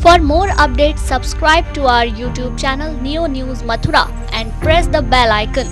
For more updates, subscribe to our YouTube channel Neo News Mathura and press the bell icon.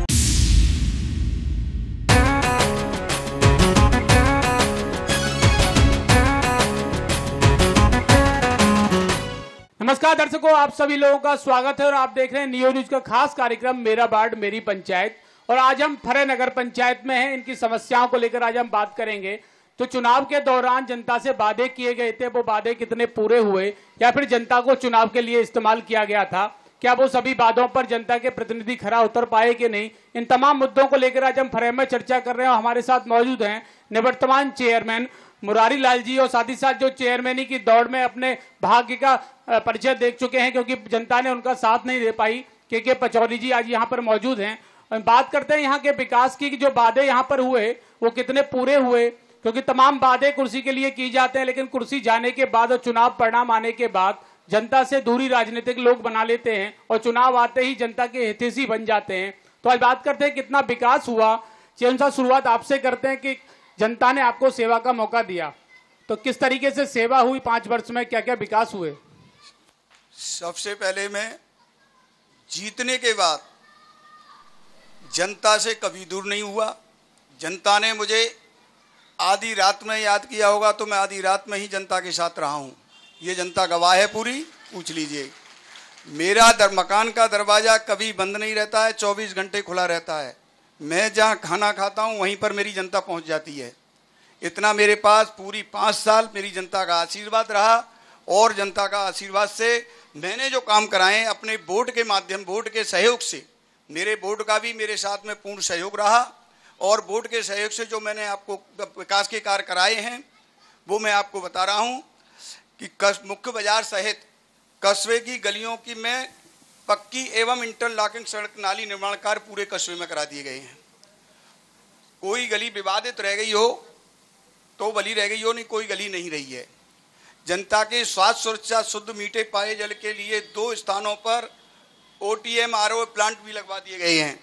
नमस्कार दर्शकों, आप सभी लोगों का स्वागत है और आप देख रहे हैं नियो न्यूज का खास कार्यक्रम मेरा वार्ड मेरी पंचायत। और आज हम फरे नगर पंचायत में हैं। इनकी समस्याओं को लेकर आज हम बात करेंगे। तो चुनाव के दौरान जनता से वादे किए गए थे, वो वादे कितने पूरे हुए या फिर जनता को चुनाव के लिए इस्तेमाल किया गया था, क्या वो सभी वादों पर जनता के प्रतिनिधि खरा उतर पाए कि नहीं, इन तमाम मुद्दों को लेकर आज हम फरे में चर्चा कर रहे हैं। हमारे साथ मौजूद हैं निवर्तमान चेयरमैन मुरारी लाल जी और साथ ही साथ जो चेयरमैनी की दौड़ में अपने भाग्य का परिचय देख चुके हैं क्योंकि जनता ने उनका साथ नहीं दे पाई। के पचौरी जी आज यहाँ पर मौजूद हैं। बात करते हैं यहाँ के विकास की, जो वादे यहाँ पर हुए वो कितने पूरे हुए, क्योंकि तमाम वादे कुर्सी के लिए की जाते हैं, लेकिन कुर्सी जाने के बाद और चुनाव परिणाम आने के बाद जनता से दूरी राजनीतिक लोग बना लेते हैं और चुनाव आते ही जनता के हितैषी बन जाते हैं। तो आज बात करते हैं कितना विकास हुआ। चेयरमैन साहब, शुरुआत आपसे करते हैं कि जनता ने आपको सेवा का मौका दिया, तो किस तरीके से सेवा हुई 5 वर्ष में, क्या क्या विकास हुए? सबसे पहले मैं जीतने के बाद जनता से कभी दूर नहीं हुआ। जनता ने मुझे आधी रात में याद किया होगा तो मैं आधी रात में ही जनता के साथ रहा हूँ। ये जनता गवाह है, पूरी पूछ लीजिए। मेरा मकान का दरवाज़ा कभी बंद नहीं रहता है, 24 घंटे खुला रहता है। मैं जहाँ खाना खाता हूँ वहीं पर मेरी जनता पहुँच जाती है। इतना मेरे पास पूरी 5 साल मेरी जनता का आशीर्वाद रहा और जनता का आशीर्वाद से मैंने जो काम कराए अपने बोर्ड के माध्यम, बोर्ड के सहयोग से, मेरे बोर्ड का भी मेरे साथ में पूर्ण सहयोग रहा और बोर्ड के सहयोग से जो मैंने आपको विकास के कार्य कराए हैं वो मैं आपको बता रहा हूँ कि मुख्य बाजार सहित कस्बे की गलियों की मैं पक्की एवं इंटरलॉकिंग सड़क नाली निर्माण कार्य पूरे कस्बे में करा दिए गए हैं। कोई गली विवादित रह गई हो तो भली रह गई हो, नहीं कोई गली नहीं रही है। जनता के स्वास्थ्य सुरक्षा शुद्ध मीठे पाए जल के लिए 2 स्थानों पर OTM RO प्लांट भी लगवा दिए गए हैं।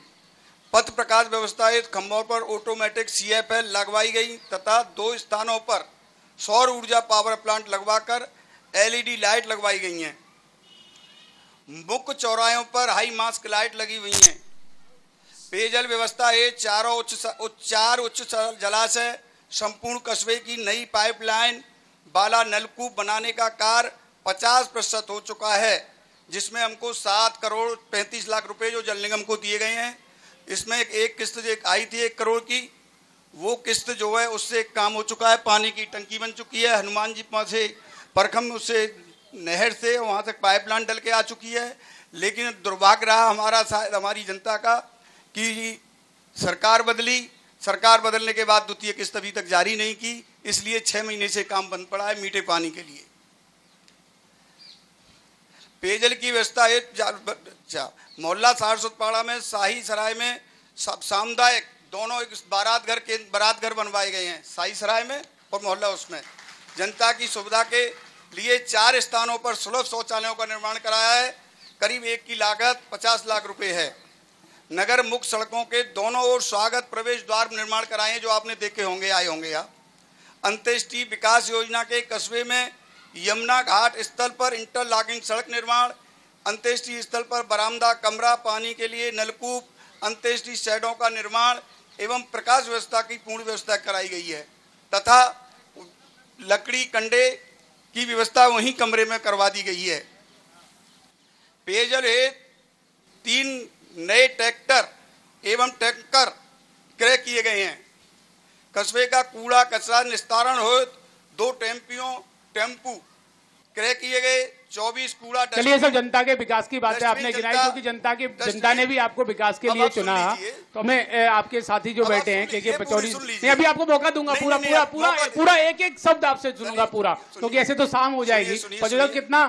पथ प्रकाश व्यवस्था खंभों पर ऑटोमेटिक CFL लगवाई गई तथा 2 स्थानों पर सौर ऊर्जा पावर प्लांट लगवाकर LED लाइट लगवाई गई हैं। मुख्य चौराहों पर हाई मास्क लाइट लगी हुई हैं। पेयजल व्यवस्था है, 4 उच्च जलाशय, संपूर्ण कस्बे की नई पाइपलाइन वाला नलकूप बनाने का कार्य 50% हो चुका है, जिसमें हमको 7 करोड़ 35 लाख रुपए जो जल निगम को दिए गए हैं। इसमें एक किस्त जो आई थी 1 करोड़ की, वो किस्त जो है उससे एक काम हो चुका है। पानी की टंकी बन चुकी है, हनुमान जी पास से परखम उससे नहर से वहाँ तक पाइपलाइन डल के आ चुकी है। लेकिन दुर्भाग्य रहा हमारी जनता का कि सरकार बदली, सरकार बदलने के बाद द्वितीय किस्त अभी तक जारी नहीं की, इसलिए 6 महीने से काम बंद पड़ा है मीठे पानी के लिए। पेयजल की व्यवस्था है मोहल्ला सारसुतपाड़ा में शाही सराय में सामुदायिक दोनों एक बारात घर बनवाए गए हैं, शाही सराय में और मोहल्ला उसमें। जनता की सुविधा के लिए 4 स्थानों पर सुलभ शौचालयों का निर्माण कराया है। करीब 1 की लागत 50 लाख रुपए है। नगर मुख्य सड़कों के दोनों ओर स्वागत प्रवेश द्वार निर्माण कराए हैं, जो आपने देखे होंगे, आए होंगे यहाँ। अंत्येष्टि विकास योजना के कस्बे में यमुना घाट स्थल पर इंटरलॉकिंग सड़क निर्माण, अंत्येष्टि स्थल पर बरामदा कमरा, पानी के लिए नलकूप, अंत्येष्टि शेडों का निर्माण एवं प्रकाश व्यवस्था की पूर्ण व्यवस्था कराई गई है तथा लकड़ी कंडे की व्यवस्था वहीं कमरे में करवा दी गई है। पेयजल है 3 नए ट्रैक्टर एवं टैंकर क्रय किए गए हैं। कस्बे का कूड़ा कचरा निस्तारण हो 2 टेम्पू क्रय किए गए। 24 कूड़ा। चलिए सर, जनता के विकास की बात है आपने गिनाई, क्योंकि जनता ने भी आपको विकास के लिए चुना। तो हमें आपके साथी जो बैठे हैं के पचौरी, मैं अभी आपको मौका दूंगा, पूरा एक शब्द आपसे सुनूंगा पूरा, क्योंकि ऐसे तो शाम हो जाएगी। पचौरी, कितना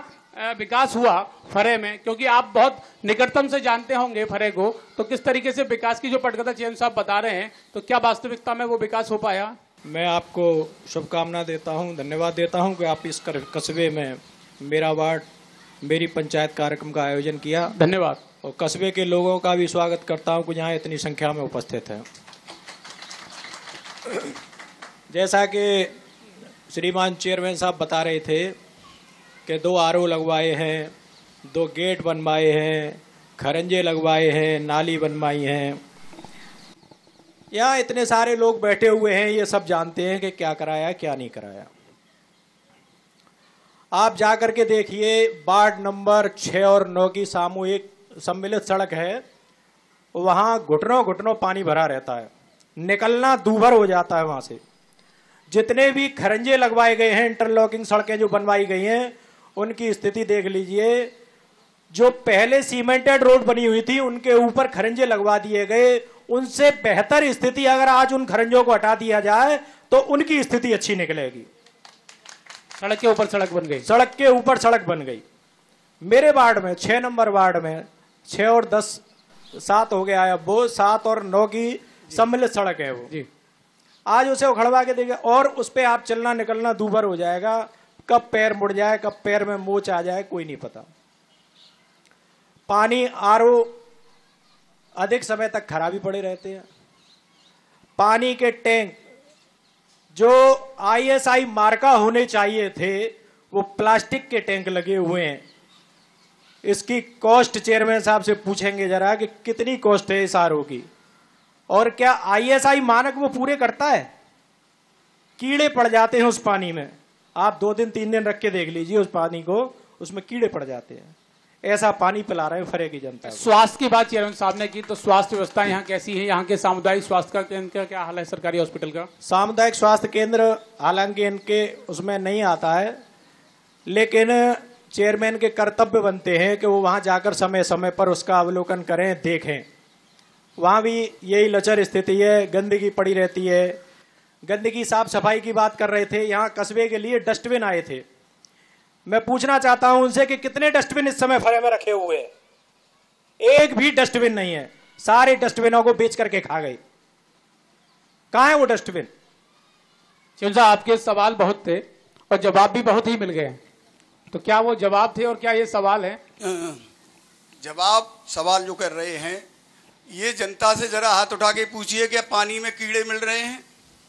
विकास हुआ फरे में, क्योंकि आप बहुत निकटतम से जानते होंगे फरे को, तो किस तरीके से विकास की जो पटकथा चेयरमैन साहब बता रहे हैं, तो क्या वास्तविकता में वो विकास हो पाया? मैं आपको शुभकामना देता हूं, धन्यवाद देता हूं कि आप इस कस्बे में मेरा वार्ड मेरी पंचायत कार्यक्रम का आयोजन किया। धन्यवाद। और कस्बे के लोगों का भी स्वागत करता हूं कि यहाँ इतनी संख्या में उपस्थित है। जैसा कि श्रीमान चेयरमैन साहब बता रहे थे कि 2 RO लगवाए हैं, 2 गेट बनवाए हैं, खरंजे लगवाए हैं, नाली बनवाई हैं। यहाँ इतने सारे लोग बैठे हुए हैं, ये सब जानते हैं कि क्या कराया क्या नहीं कराया। आप जा कर के देखिए, वार्ड नंबर 6 और 9 की सामूहिक सम्मिलित सड़क है, वहाँ घुटनों घुटनों पानी भरा रहता है, निकलना दूभर हो जाता है वहाँ से। जितने भी खरंजे लगवाए गए हैं, इंटरलॉकिंग सड़कें जो बनवाई गई हैं, उनकी स्थिति देख लीजिए। जो पहले सीमेंटेड रोड बनी हुई थी उनके ऊपर खरंजे लगवा दिए गए, उनसे बेहतर स्थिति अगर आज उन खरंजों को हटा दिया जाए तो उनकी स्थिति अच्छी निकलेगी। सड़क के ऊपर सड़क बन गई, सड़क के ऊपर सड़क बन गई। मेरे वार्ड में 6 नंबर वार्ड में 6 और 10 7 हो गया है, वो 7 और 9 की सम्मिलित सड़क है वो जी। आज उसे उखड़वा के देगा और उस पर आप चलना निकलना दूभर हो जाएगा। कब पैर मुड़ जाए, कब पैर में मोच आ जाए, कोई नहीं पता। पानी RO अधिक समय तक खराबी पड़े रहते हैं। पानी के टैंक जो ISI मार्का होने चाहिए थे, वो प्लास्टिक के टैंक लगे हुए हैं। इसकी कॉस्ट चेयरमैन साहब से पूछेंगे जरा कि कितनी कॉस्ट है इस RO की, और क्या ISI मानक वो पूरे करता है? कीड़े पड़ जाते हैं उस पानी में। आप 2 दिन 3 दिन रख के देख लीजिए उस पानी को, उसमें कीड़े पड़ जाते हैं। ऐसा पानी पिला रहे हैं फरे की जनता को। स्वास्थ्य की बात चेयरमैन साहब ने की, तो स्वास्थ्य व्यवस्था यहाँ कैसी है? यहाँ के सामुदायिक स्वास्थ्य केंद्र का क्या हाल है, सरकारी हॉस्पिटल का? सामुदायिक स्वास्थ्य केंद्र हालांकि इनके उसमें नहीं आता है, लेकिन चेयरमैन के कर्तव्य बनते हैं कि वो वहाँ जाकर समय समय पर उसका अवलोकन करें, देखें। वहाँ भी यही लचर स्थिति है, गंदगी पड़ी रहती है। गंदगी साफ सफाई की बात कर रहे थे, यहाँ कस्बे के लिए डस्टबिन आए थे। मैं पूछना चाहता हूं उनसे कि कितने डस्टबिन इस समय फरे में रखे हुए हैं? एक भी डस्टबिन नहीं है, सारे डस्टबिनों को बेच करके खा गई। कहां है वो डस्टबिन? चेयरमैन साहब, आपके सवाल बहुत थे और जवाब भी बहुत ही मिल गए, तो क्या वो जवाब थे और क्या ये सवाल है? जवाब सवाल जो कर रहे हैं, ये जनता से जरा हाथ उठा के पूछिए कि पानी में कीड़े मिल रहे हैं।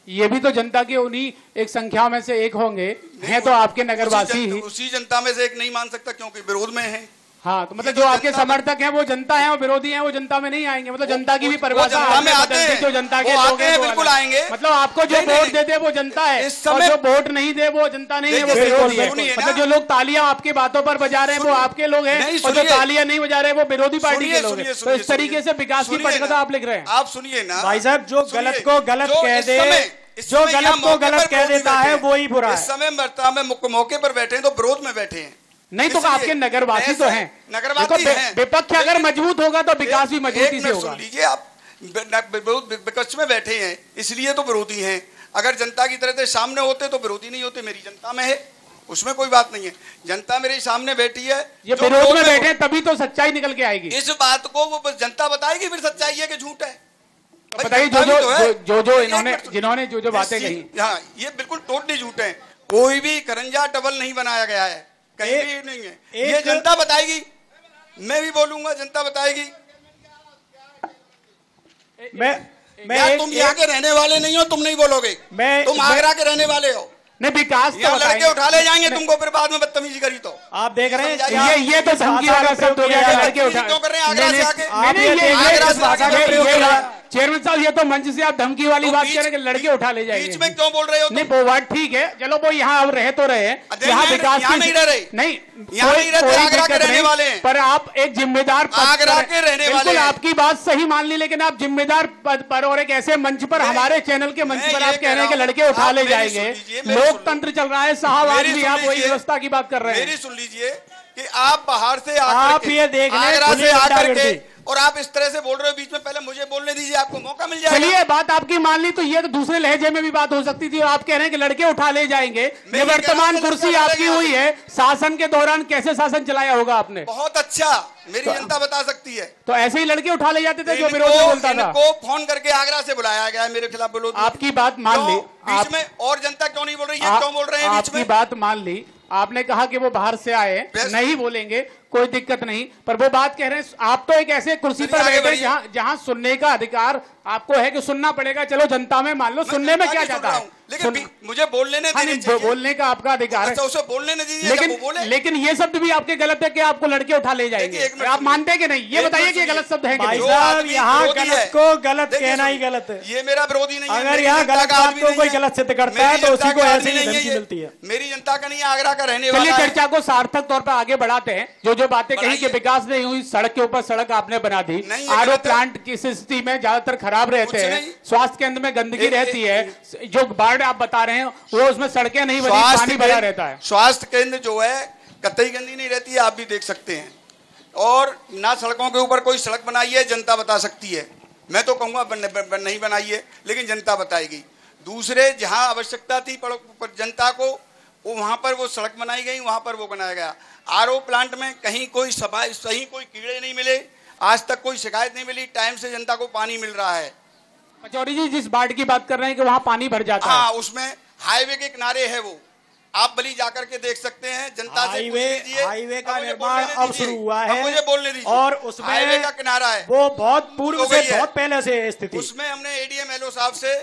ये भी तो जनता के उन्हीं एक संख्या में से एक होंगे, हैं तो आपके नगरवासी ही। उसी जनता में से एक नहीं मान सकता क्योंकि विरोध में है। हाँ, तो मतलब जो आपके समर्थक हैं वो जनता है और विरोधी हैं वो जनता में नहीं आएंगे। मतलब जनता की भी परिभाषा में आते हैं, जो जनता के लोग हैं बिल्कुल आएंगे। मतलब आपको जो वोट दे दे वो जनता है और जो वोट नहीं दे वो जनता नहीं है, वो विरोधी है। मतलब जो लोग तालियां आपकी बातों पर बजा रहे हैं वो आपके लोग हैं और जो तालियां नहीं बजा रहे वो विरोधी पार्टी के लोग हैं। तो इस तरीके से विकास की पटकथा आप लिख रहे हैं। आप सुनिए ना भाई साहब, जो गलत को गलत कह दे, जो गलत को गलत कह देता है वो ही बुरा है। इस समय मरता में मौके पर बैठे हैं तो विरोध में बैठे हैं। नहीं तो आपके नगरवासी तो हैं, नगरवासी हैं। विपक्ष अगर मजबूत होगा तो विकास भी मजबूती से होगा। सुन लीजिए, आप विपक्ष में बैठे हैं इसलिए तो विरोधी हैं। अगर जनता की तरह से सामने होते तो विरोधी नहीं होते। मेरी जनता में है, उसमें कोई बात नहीं है। जनता मेरे सामने बैठी है, ये विरोध में बैठे तभी तो सच्चाई निकल के आएगी। इस बात को वो जनता बताएगी फिर सच्चाई है कि झूठ है। बताइए जो इन्होंने जिन्होंने जो बातें कही, हाँ, ये बिल्कुल टोटली झूठ है। कोई भी करंजा टबल नहीं बनाया गया है, कहीं भी नहीं है। ये जनता बताएगी, मैं भी बोलूंगा, जनता बताएगी। मैं तुम यहाँ के रहने वाले नहीं हो, तुम नहीं बोलोगे। तुम आगरा के रहने वाले हो। नहीं, विकास तो लड़के उठा ले जाएंगे तुमको, फिर बाद में बदतमीजी करी तो आप देख रहे हैं। ये तो धमकी वाला शब्द हो गया, लड़के उठा क्यों कर रहे हैं आगरा से आके? चेयरमैन साहब, ये तो मंच से आप धमकी वाली बात कह रहे हैं कि लड़के उठा ले जाएंगे। बीच में क्यों बोल रहे हो? नहीं, वो बात ठीक है, चलो वो यहाँ अब रहे तो रहे, यहाँ विकास नहीं रह रहे, नहीं यहाँ नहीं रहते, आगरा के रहने वाले हैं। पर आप एक जिम्मेदार आगरा के रहने वाले हैं। आपकी बात सही मान ली, लेकिन आप जिम्मेदार पद पर और एक ऐसे मंच पर, हमारे चैनल के मंच पर आप कह रहे हैं कि लड़के उठा ले जाएंगे। लोकतंत्र चल रहा है साहब, आज भी आप वही व्यवस्था की बात कर रहे हैं। मेरी सुन लीजिए कि आप बाहर से आप ये देख आगरा से आकर के और आप इस तरह से बोल रहे हो बीच में, पहले मुझे बोलने दीजिए, आपको मौका मिल जाएगा। चलिए, बात आपकी मान ली तो ये तो दूसरे लहजे में भी बात हो सकती थी। आप कह रहे हैं कि लड़के उठा ले जाएंगे। ये वर्तमान कुर्सी आपकी हुई है, शासन के दौरान कैसे शासन चलाया होगा आपने? बहुत अच्छा, मेरी जनता बता सकती है। तो ऐसे ही लड़के उठा ले जाते थे जो विरोध में बोलता था। इनको फोन करके आगरा से बुलाया गया है मेरे खिलाफ विरोध। आपकी बात मान ली, बीच में और जनता क्यों नहीं बोल रही है? क्यों बोल रहे हैं बीच में? आपकी बात मान ली, आपने कहा कि वो बाहर से आए, नहीं बोलेंगे। कोई दिक्कत नहीं, पर वो बात कह रहे हैं आप तो एक ऐसे कुर्सी पर बैठे जहां सुनने का अधिकार आपको है कि सुनना पड़ेगा। चलो जनता में मान लो सुनने में क्या जाता है, लेकिन मुझे बोलने बोलने का आपका अधिकार है, उसे बोलने नहीं दीजिए। लेकिन ये शब्द भी आपके गलत है कि आपको लड़के उठा ले जाएंगे, आप मानते हैं कि नहीं? ये बताइए कि गलत शब्द है भाई साहब, यहाँ गलत को गलत कहना ही गलत है। ये मेरा विरोधी नहीं है। अगर यहाँ गलत बात को कोई गलत सिद्ध करता है तो उसी को ऐसे ही धमकी मिलती है। मेरी जनता का नहीं, आगरा का रहने वाला। चलिए चर्चा को सार्थक तौर पर आगे बढ़ाते हैं। जो बातें कही कि विकास नहीं हुई, सड़क के ऊपर सड़क आपने बना दी, आरओ प्लांट की स्थिति में ज्यादातर खराब रहते हैं, स्वास्थ्य केंद्र में गंदगी रहती है, जो बाढ़ आप बता रहे हैं वो उसमें सड़कें नहीं बनी, पानी भरा रहता है। स्वास्थ्य केंद्र जो है कतई गंदी नहीं रहती है, आप भी देख सकते हैं। और ना सड़कों के ऊपर कोई सड़क बनाई है, जनता बता सकती है। मैं तो कहूंगा नहीं बनाई है, लेकिन जनता बताएगी। दूसरे जहां आवश्यकता थी जनता को, वहां पर वो सड़क बनाई गई, वहां पर वो बनाया गया। आरओ प्लांट में कहीं कोई सही कोई कीड़े नहीं मिले, आज तक कोई शिकायत नहीं मिली, टाइम से जनता को पानी मिल रहा है। पचौरी जी, जिस बाढ़ की बात कर रहे हैं कि वहां पानी भर जाता है, उसमें हाईवे के किनारे है, वो आप बली जाकर के देख सकते हैं। जनता से पूछ लीजिए, हाईवे का निर्माण अब शुरू हुआ है, मुझे बोलने दीजिए। और उसमें हाईवे का किनारा है, वो बहुत पूर्व से, बहुत पहले से स्थिति। उसमें हमने एडीएम एलओ साहब से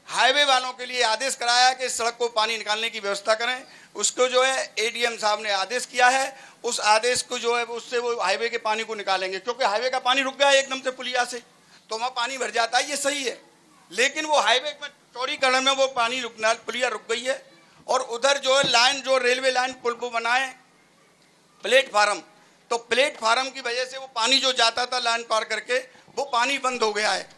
हाईवे वालों के लिए आदेश कराया कि सड़क को पानी निकालने की व्यवस्था करें। उसको जो है एडीएम साहब ने आदेश किया है, उस आदेश को जो है उससे वो हाईवे के पानी को निकालेंगे, क्योंकि हाईवे का पानी रुक गया एकदम से पुलिया से, तो वहाँ पानी भर जाता है, ये सही है। लेकिन वो हाईवे में चौड़ीकरण में वो पानी पुलिया रुक गई है, और उधर जो है लाइन, जो रेलवे लाइन पुल को बनाए प्लेटफार्म, तो प्लेटफार्म की वजह से वो पानी जो जाता था लाइन पार करके, वो पानी बंद हो गया है।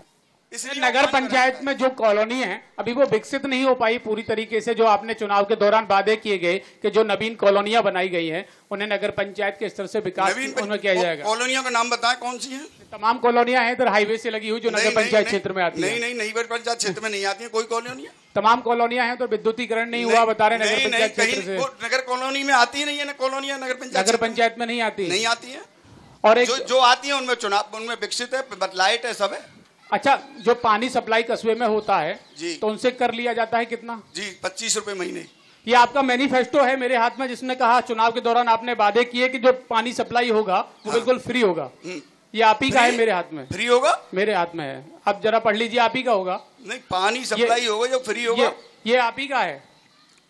इसलिए नगर पंचायत में जो कॉलोनी है अभी वो विकसित नहीं हो पाई पूरी तरीके से। जो आपने चुनाव के दौरान वादे किए गए कि जो नवीन कॉलोनियां बनाई गई हैं उन्हें नगर पंचायत के स्तर से विकास उन्हें किया जाएगा। कॉलोनियों का नाम बताएं कौन सी हैं? तमाम कॉलोनियां हैं इधर हाईवे से लगी हुई जो नगर पंचायत क्षेत्र में आती है। नहीं पंचायत क्षेत्र में नहीं आती है कोई कॉलोनियां। तमाम कॉलोनियां हैं तो विद्युतीकरण नहीं हुआ बता रहे नगर पंचायत क्षेत्र से। नगर कॉलोनी में आती नहीं है कॉलोनियां, नगर पंचायत में नहीं आती है। और एक जो आती है उनमें चुनाव, उनमें विकसित है, लाइट है, सब है। अच्छा, जो पानी सप्लाई कस्बे में होता है जी, तो उनसे कर लिया जाता है कितना? जी 25 रुपए महीने। ये आपका मैनिफेस्टो है मेरे हाथ में, जिसने कहा चुनाव के दौरान आपने वादे किए कि जो पानी सप्लाई होगा वो बिल्कुल फ्री होगा। ये आप ही का है, मेरे हाथ में फ्री होगा, मेरे हाथ में है। अब जरा पढ़ लीजिए, आप ही का होगा। नहीं, पानी सप्लाई होगा जो फ्री होगा, ये आप ही का है,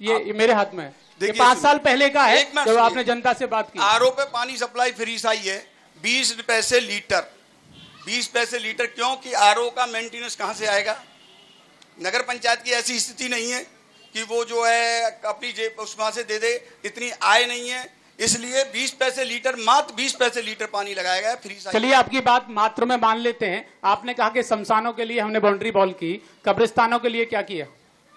ये मेरे हाथ में है। ये 5 साल पहले का है जब आपने जनता से बात की। आरओ पे पानी सप्लाई फ्री सा ही है, 20 पैसे लीटर। 20 पैसे लीटर क्यों? कि आरओ का मेंटेनेंस कहाँ से आएगा? नगर पंचायत की ऐसी स्थिति नहीं है कि वो जो है अपनी जेब उसमें से दे दे, इतनी आय नहीं है, इसलिए 20 पैसे लीटर, मात्र 20 पैसे लीटर पानी लगाया गया फ्री। चलिए आपकी बात मात्र में मान लेते हैं। आपने कहा कि शमशानों के लिए हमने बाउंड्री वॉल की, कब्रिस्तानों के लिए क्या किया?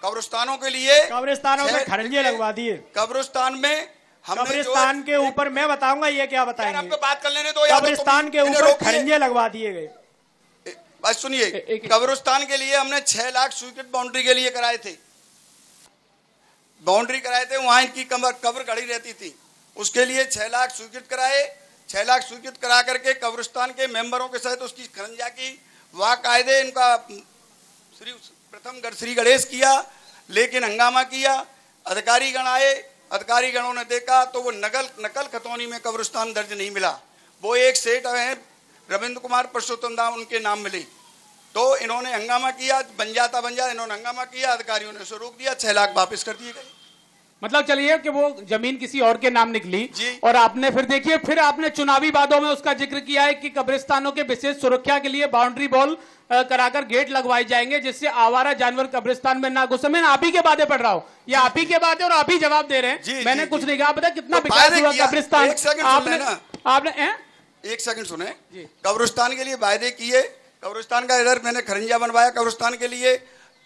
कब्रिस्तानों के लिए, कब्रिस्तानों में खरंजे लगवा दिए। कब्रिस्तान में कब्रिस्तान के ऊपर मैं बताऊंगा, ये क्या बताएंगे? आपको बात कर लेने दो। कब्रिस्तान के ऊपर खरंजे लगवा दिए गए। बस सुनिए, कब्रिस्तान के लिए हमने 6 लाख स्वीकृत बाउंड्री के लिए कराए थे, वहां इनकी कब्र खड़ी रहती थी, उसके लिए 6 लाख स्वीकृत कराए। 6 लाख स्वीकृत करा करके कब्रिस्तान के मेंबरों के साथ उसकी खरंजा की, वाकायदे इनका प्रथम श्री गणेश किया, लेकिन हंगामा किया। अधिकारी गण आए, अधिकारी गणों ने देखा तो वो नकल खतौनी में कब्रिस्तान दर्ज नहीं मिला। वो एक सेठ है रविंद्र कुमार पुरुषोत्तम दाम, उनके नाम मिले, तो इन्होंने हंगामा किया, बन जाता इन्होंने हंगामा किया, अधिकारियों ने उसे रोक दिया, 6 लाख वापस कर दिए गए। मतलब चलिए कि वो जमीन किसी और के नाम निकली, और आपने फिर देखिए, फिर आपने चुनावी वादों में उसका जिक्र किया है कि कब्रिस्तानों के विशेष सुरक्षा के लिए बाउंड्री वॉल कराकर गेट लगवाए जाएंगे जिससे आवारा जानवर कब्रिस्तान में ना घुसे। मैं आप ही के बातें पढ़ रहा हूँ, ये आप ही के बातें और आप ही जवाब दे रहे हैं, मैंने कुछ नहीं कहा। पता कितना विकास हुआ कब्रिस्तान? आपने एक सेकंड सुने, कब्रिस्तान के लिए वायदे किए, कब्रिस्तान का इधर मैंने खरंजा बनवाया, कब्रिस्तान के लिए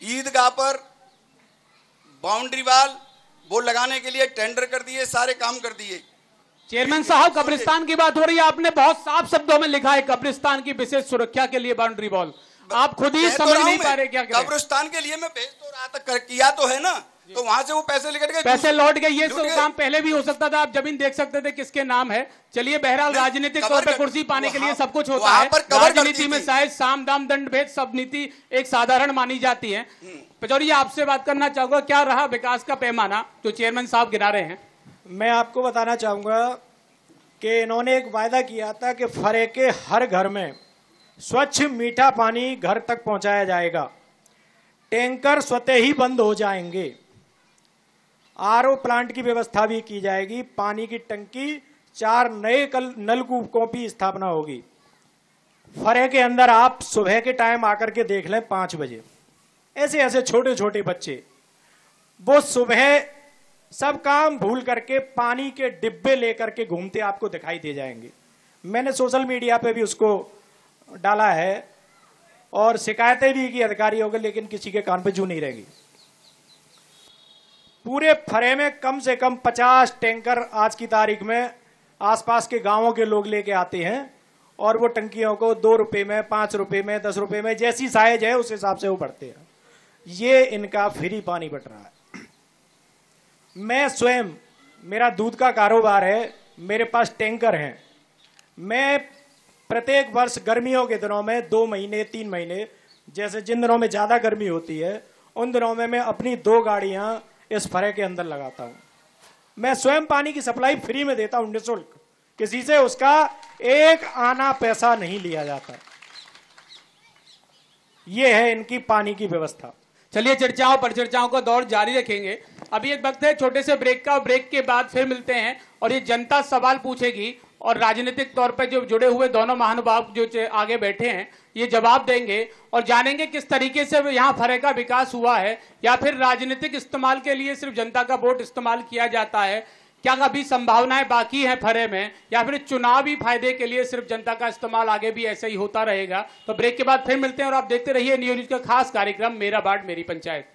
ईदगाह पर बाउंड्री वॉल वो लगाने के लिए टेंडर कर दिए, सारे काम कर दिए। चेयरमैन साहब, कब्रिस्तान की बात हो रही है, आपने बहुत साफ शब्दों में लिखा है कब्रिस्तान की विशेष सुरक्षा के लिए बाउंड्री वॉल। आप खुद ही समझ नहीं पा रहे क्या करें? कब्रिस्तान के लिए मैं भेज तो रहा था, किया तो है ना, तो वहां से वो पैसे निकल गए, पैसे लौट गए। ये सब काम पहले भी हो सकता था, आप जमीन देख सकते थे किसके नाम है। चलिए, बहरहाल राजनीतिक तौर पर कुर्सी पाने के लिए सब कुछ होता है, राजनीति में शायद साम दाम दंड भेद सब नीति एक साधारण मानी जाती है। पचौरी, आपसे बात करना चाहूंगा, क्या रहा विकास का पैमाना जो चेयरमैन साहब गिना रहे हैं? मैं आपको बताना चाहूंगा कि इन्होंने एक वायदा किया था कि फरे के हर घर में स्वच्छ मीठा पानी घर तक पहुंचाया जाएगा। टैंकर स्वतः ही बंद हो जाएंगे। आरओ प्लांट की व्यवस्था भी की जाएगी। पानी की टंकी 4 नए नलकूपों की स्थापना होगी। फरे के अंदर आप सुबह के टाइम आकर के देख लें 5 बजे, ऐसे ऐसे छोटे छोटे बच्चे वो सुबह सब काम भूल करके पानी के डिब्बे लेकर के घूमते आपको दिखाई दे जाएंगे। मैंने सोशल मीडिया पे भी उसको डाला है और शिकायतें भी की अधिकारियों को, लेकिन किसी के कान पे जू नहीं रहेगी। पूरे फरे में कम से कम 50 टैंकर आज की तारीख में आसपास के गांवों के लोग लेके आते हैं और वो टंकियों को 2 रुपए में, 5 रुपए में, 10 रुपए में, जैसी साइज है उस हिसाब से वो बढ़ते हैं। ये इनका फ्री पानी बट रहा है। मैं स्वयं, मेरा दूध का कारोबार है, मेरे पास टैंकर हैं। मैं प्रत्येक वर्ष गर्मियों के दिनों में 2 महीने 3 महीने, जैसे जिन दिनों में ज़्यादा गर्मी होती है उन दिनों में मैं अपनी 2 गाड़ियां इस फरे के अंदर लगाता हूं। मैं स्वयं पानी की सप्लाई फ्री में देता हूं, निःशुल्क, किसी से उसका एक आना पैसा नहीं लिया जाता। ये है इनकी पानी की व्यवस्था। चलिए चर्चाओं पर चर्चाओं का दौर जारी रखेंगे। अभी एक वक्त है छोटे से ब्रेक का, ब्रेक के बाद फिर मिलते हैं और ये जनता सवाल पूछेगी और राजनीतिक तौर पर जो जुड़े हुए दोनों महानुभाव जो आगे बैठे हैं ये जवाब देंगे और जानेंगे किस तरीके से यहाँ फरे का विकास हुआ है या फिर राजनीतिक इस्तेमाल के लिए सिर्फ जनता का वोट इस्तेमाल किया जाता है। क्या अभी संभावनाएं बाकी हैं फरे में या फिर चुनावी फायदे के लिए सिर्फ जनता का इस्तेमाल आगे भी ऐसे ही होता रहेगा। तो ब्रेक के बाद फिर मिलते हैं और आप देखते रहिए नियो न्यूज का खास कार्यक्रम मेरा वार्ड मेरी पंचायत।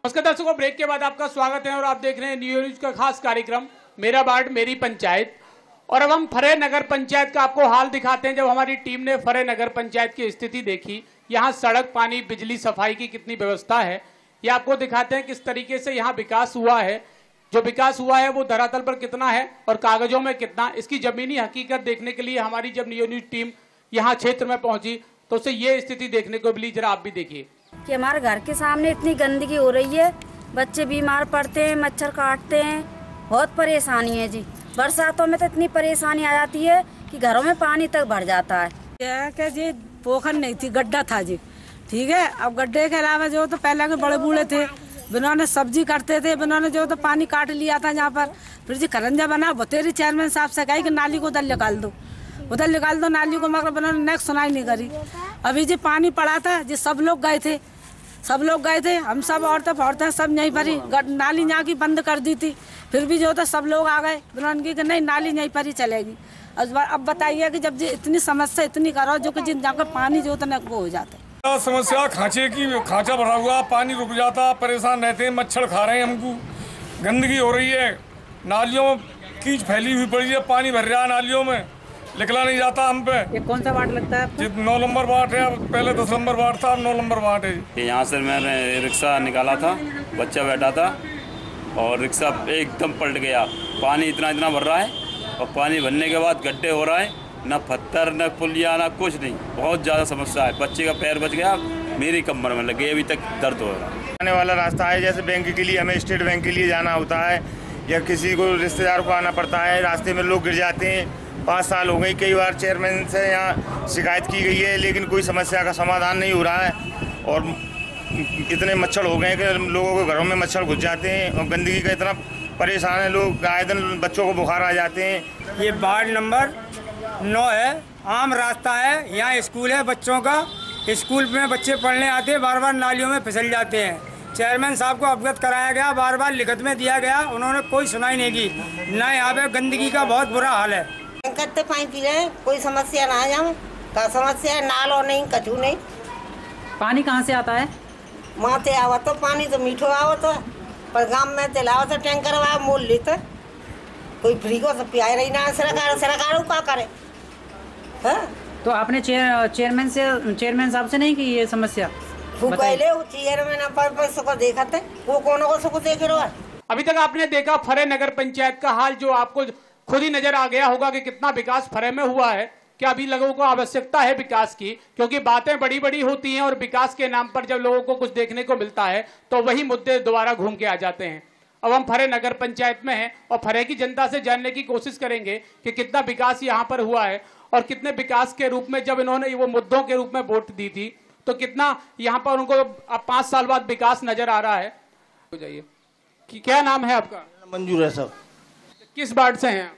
नमस्कार दर्शकों, ब्रेक के बाद आपका स्वागत है और आप देख रहे हैं नियो न्यूज का खास कार्यक्रम मेरा वार्ड मेरी पंचायत। और अब हम फरे नगर पंचायत का आपको हाल दिखाते हैं। जब हमारी टीम ने फरे नगर पंचायत की स्थिति देखी, यहाँ सड़क, पानी, बिजली, सफाई की कितनी व्यवस्था है, ये आपको दिखाते हैं किस तरीके से यहाँ विकास हुआ है। जो विकास हुआ है वो धरातल पर कितना है और कागजों में कितना, इसकी जमीनी हकीकत देखने के लिए हमारी जब नियो न्यूज टीम यहाँ क्षेत्र में पहुंची तो उसे ये स्थिति देखने को मिली। जरा आप भी देखिए कि हमारे घर के सामने इतनी गंदगी हो रही है, बच्चे बीमार पड़ते हैं, मच्छर काटते हैं, बहुत परेशानी है जी। बरसातों में तो इतनी परेशानी आ जाती है कि घरों में पानी तक भर जाता है। क्या जी, पोखर नहीं थी, गड्ढा था जी, ठीक है। अब गड्ढे के अलावा जो तो पहले के बड़े बूढ़े थे, उन्होंने सब्जी करते थे, उन्होंने जो तो पानी काट लिया था यहाँ पर। फिर जी खरंजा बना, बतेरी चेयरमैन साहब से कही कि नाली को उधर निकाल दो, उधर निकाल दो नाली को, मगर उन्होंने नेक्स्ट सुनाई नहीं करी। अभी जी पानी पड़ा था जी, सब लोग गए थे, हम सब औरतें सब यहीं पर ही, नाली यहाँ की बंद कर दी थी। फिर भी जो था सब लोग आ गए, उन्होंने कि नहीं नाली यहीं पर ही चलेगी। अब बताइए कि जब जी इतनी समस्या इतनी करो जो कि जिन जहाँ पर पानी जो तो वो हो जाता है। समस्या खांचे की, खांचा भरा हुआ, पानी रुक जाता, परेशान रहते हैं, मच्छर खा रहे हैं हमको, गंदगी हो रही है, नालियों कीच फैली हुई पड़ी है, पानी भर रहा है नालियों में, निकला नहीं जाता हम पे। ये कौन सा वार्ड लगता है आपको? 9 नंबर वार्ड है, पहले 10 नंबर वार्ड था, अब 9 नंबर वार्ड है। यहाँ से मैंने रिक्शा निकाला था, बच्चा बैठा था और रिक्शा एकदम पलट गया। पानी इतना भर रहा है और पानी भरने के बाद गड्ढे हो रहा है, न पत्थर न पुलिया न कुछ नहीं, बहुत ज़्यादा समस्या है। बच्चे का पैर बच गया, मेरी कमर में लग गई, अभी तक दर्द हो रहा है। आने वाला रास्ता है, जैसे बैंक के लिए हमें स्टेट बैंक के लिए जाना होता है या किसी को रिश्तेदार को आना पड़ता है, रास्ते में लोग गिर जाते हैं। 5 साल हो गई, कई बार चेयरमैन से यहाँ शिकायत की गई है, लेकिन कोई समस्या का समाधान नहीं हो रहा है। और इतने मच्छर हो गए कि लोगों के घरों में मच्छर घुस जाते हैं और गंदगी का इतना परेशान है लोग, आए दिन बच्चों को बुखार आ जाते हैं। ये वार्ड नंबर 9 है, आम रास्ता है, यहाँ स्कूल है बच्चों का, स्कूल में बच्चे पढ़ने आते हैं, बार बार नालियों में फिसल जाते हैं। चेयरमैन साहब को अवगत कराया गया, बार बार लिखित में दिया गया, उन्होंने कोई सुनाई नहीं की। ना यहाँ पे गंदगी का बहुत बुरा हाल है। कत्ते पानी पी रहे हैं, कोई समस्या ना है, का समस्या है, नाल और नहीं, कचू नहीं। पानी कहाँ से आता है? माते आवा तो पानी तो मीठो आवा तो, पर गांव में चलावा तो टैंकर आवा मोल लेते, कोई फ्री को सब पिया रही ना। सरकार क्या करे? तो आपने चेयरमैन साहब से नहीं की ये समस्या? वो पहले चेयरमैन पर सबको देखा थे, वो कोनो को सबको देखे रहा। अभी तक आपने देखा फरे नगर पंचायत का हाल, जो आपको खुद ही नजर आ गया होगा कि कितना विकास फरे में हुआ है। क्या अभी लोगों को आवश्यकता है विकास की? क्योंकि बातें बड़ी बड़ी होती हैं और विकास के नाम पर जब लोगों को कुछ देखने को मिलता है तो वही मुद्दे दोबारा घूम के आ जाते हैं। अब हम फरे नगर पंचायत में हैं और फरे की जनता से जानने की कोशिश करेंगे कि कितना विकास यहाँ पर हुआ है और कितने विकास के रूप में जब इन्होंने वो मुद्दों के रूप में वोट दी थी तो कितना यहाँ पर उनको अब 5 साल बाद विकास नजर आ रहा है। हो जाइए कि क्या नाम है आपका? मंजूर है सर। किस वार्ड से हैं?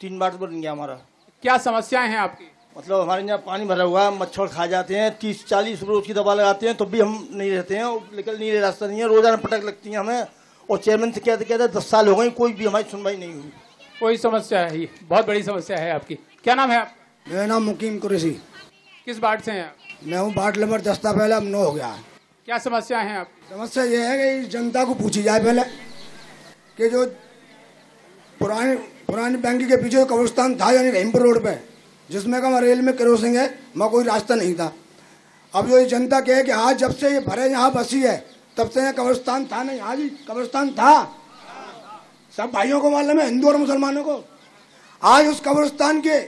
3 वार्ड बन गया हमारा। क्या समस्याएं हैं आपकी? मतलब हमारे यहाँ पानी भरा हुआ है, मच्छर खा जाते हैं, 30-40 रोज की दवा लगाते हैं तो भी हम नहीं रहते हैं, निकल नहीं रास्ता नहीं है, रोजाना पटक लगती है हमें। और चेयरमैन से कहते 10 साल हो गए, कोई भी हमारी सुनवाई नहीं हुई। कोई समस्या है, ये बहुत बड़ी समस्या है आपकी। क्या नाम है आप? मेरा नाम मुकीम कुरैशी। किस वार्ड से हैं आप? मैं हूँ वार्ड नंबर 10 था, पहले अब 9 हो गया। क्या समस्या है आप? समस्या ये है कि जनता को पूछी जाए पहले कि जो पुरानी बैंक के पीछे कब्रिस्तान था यानी रहीमपुर रोड पे, जिसमें का रेल में क्रॉसिंग है, वहाँ कोई रास्ता नहीं था। अब जो ये जनता कहे कि आज जब से ये भरे यहाँ बसी है तब से यहाँ कब्रिस्तान था नहीं। आज कब्रिस्तान था, सब भाइयों को मालूम है, हिंदू और मुसलमानों को। आज उस कब्रिस्तान के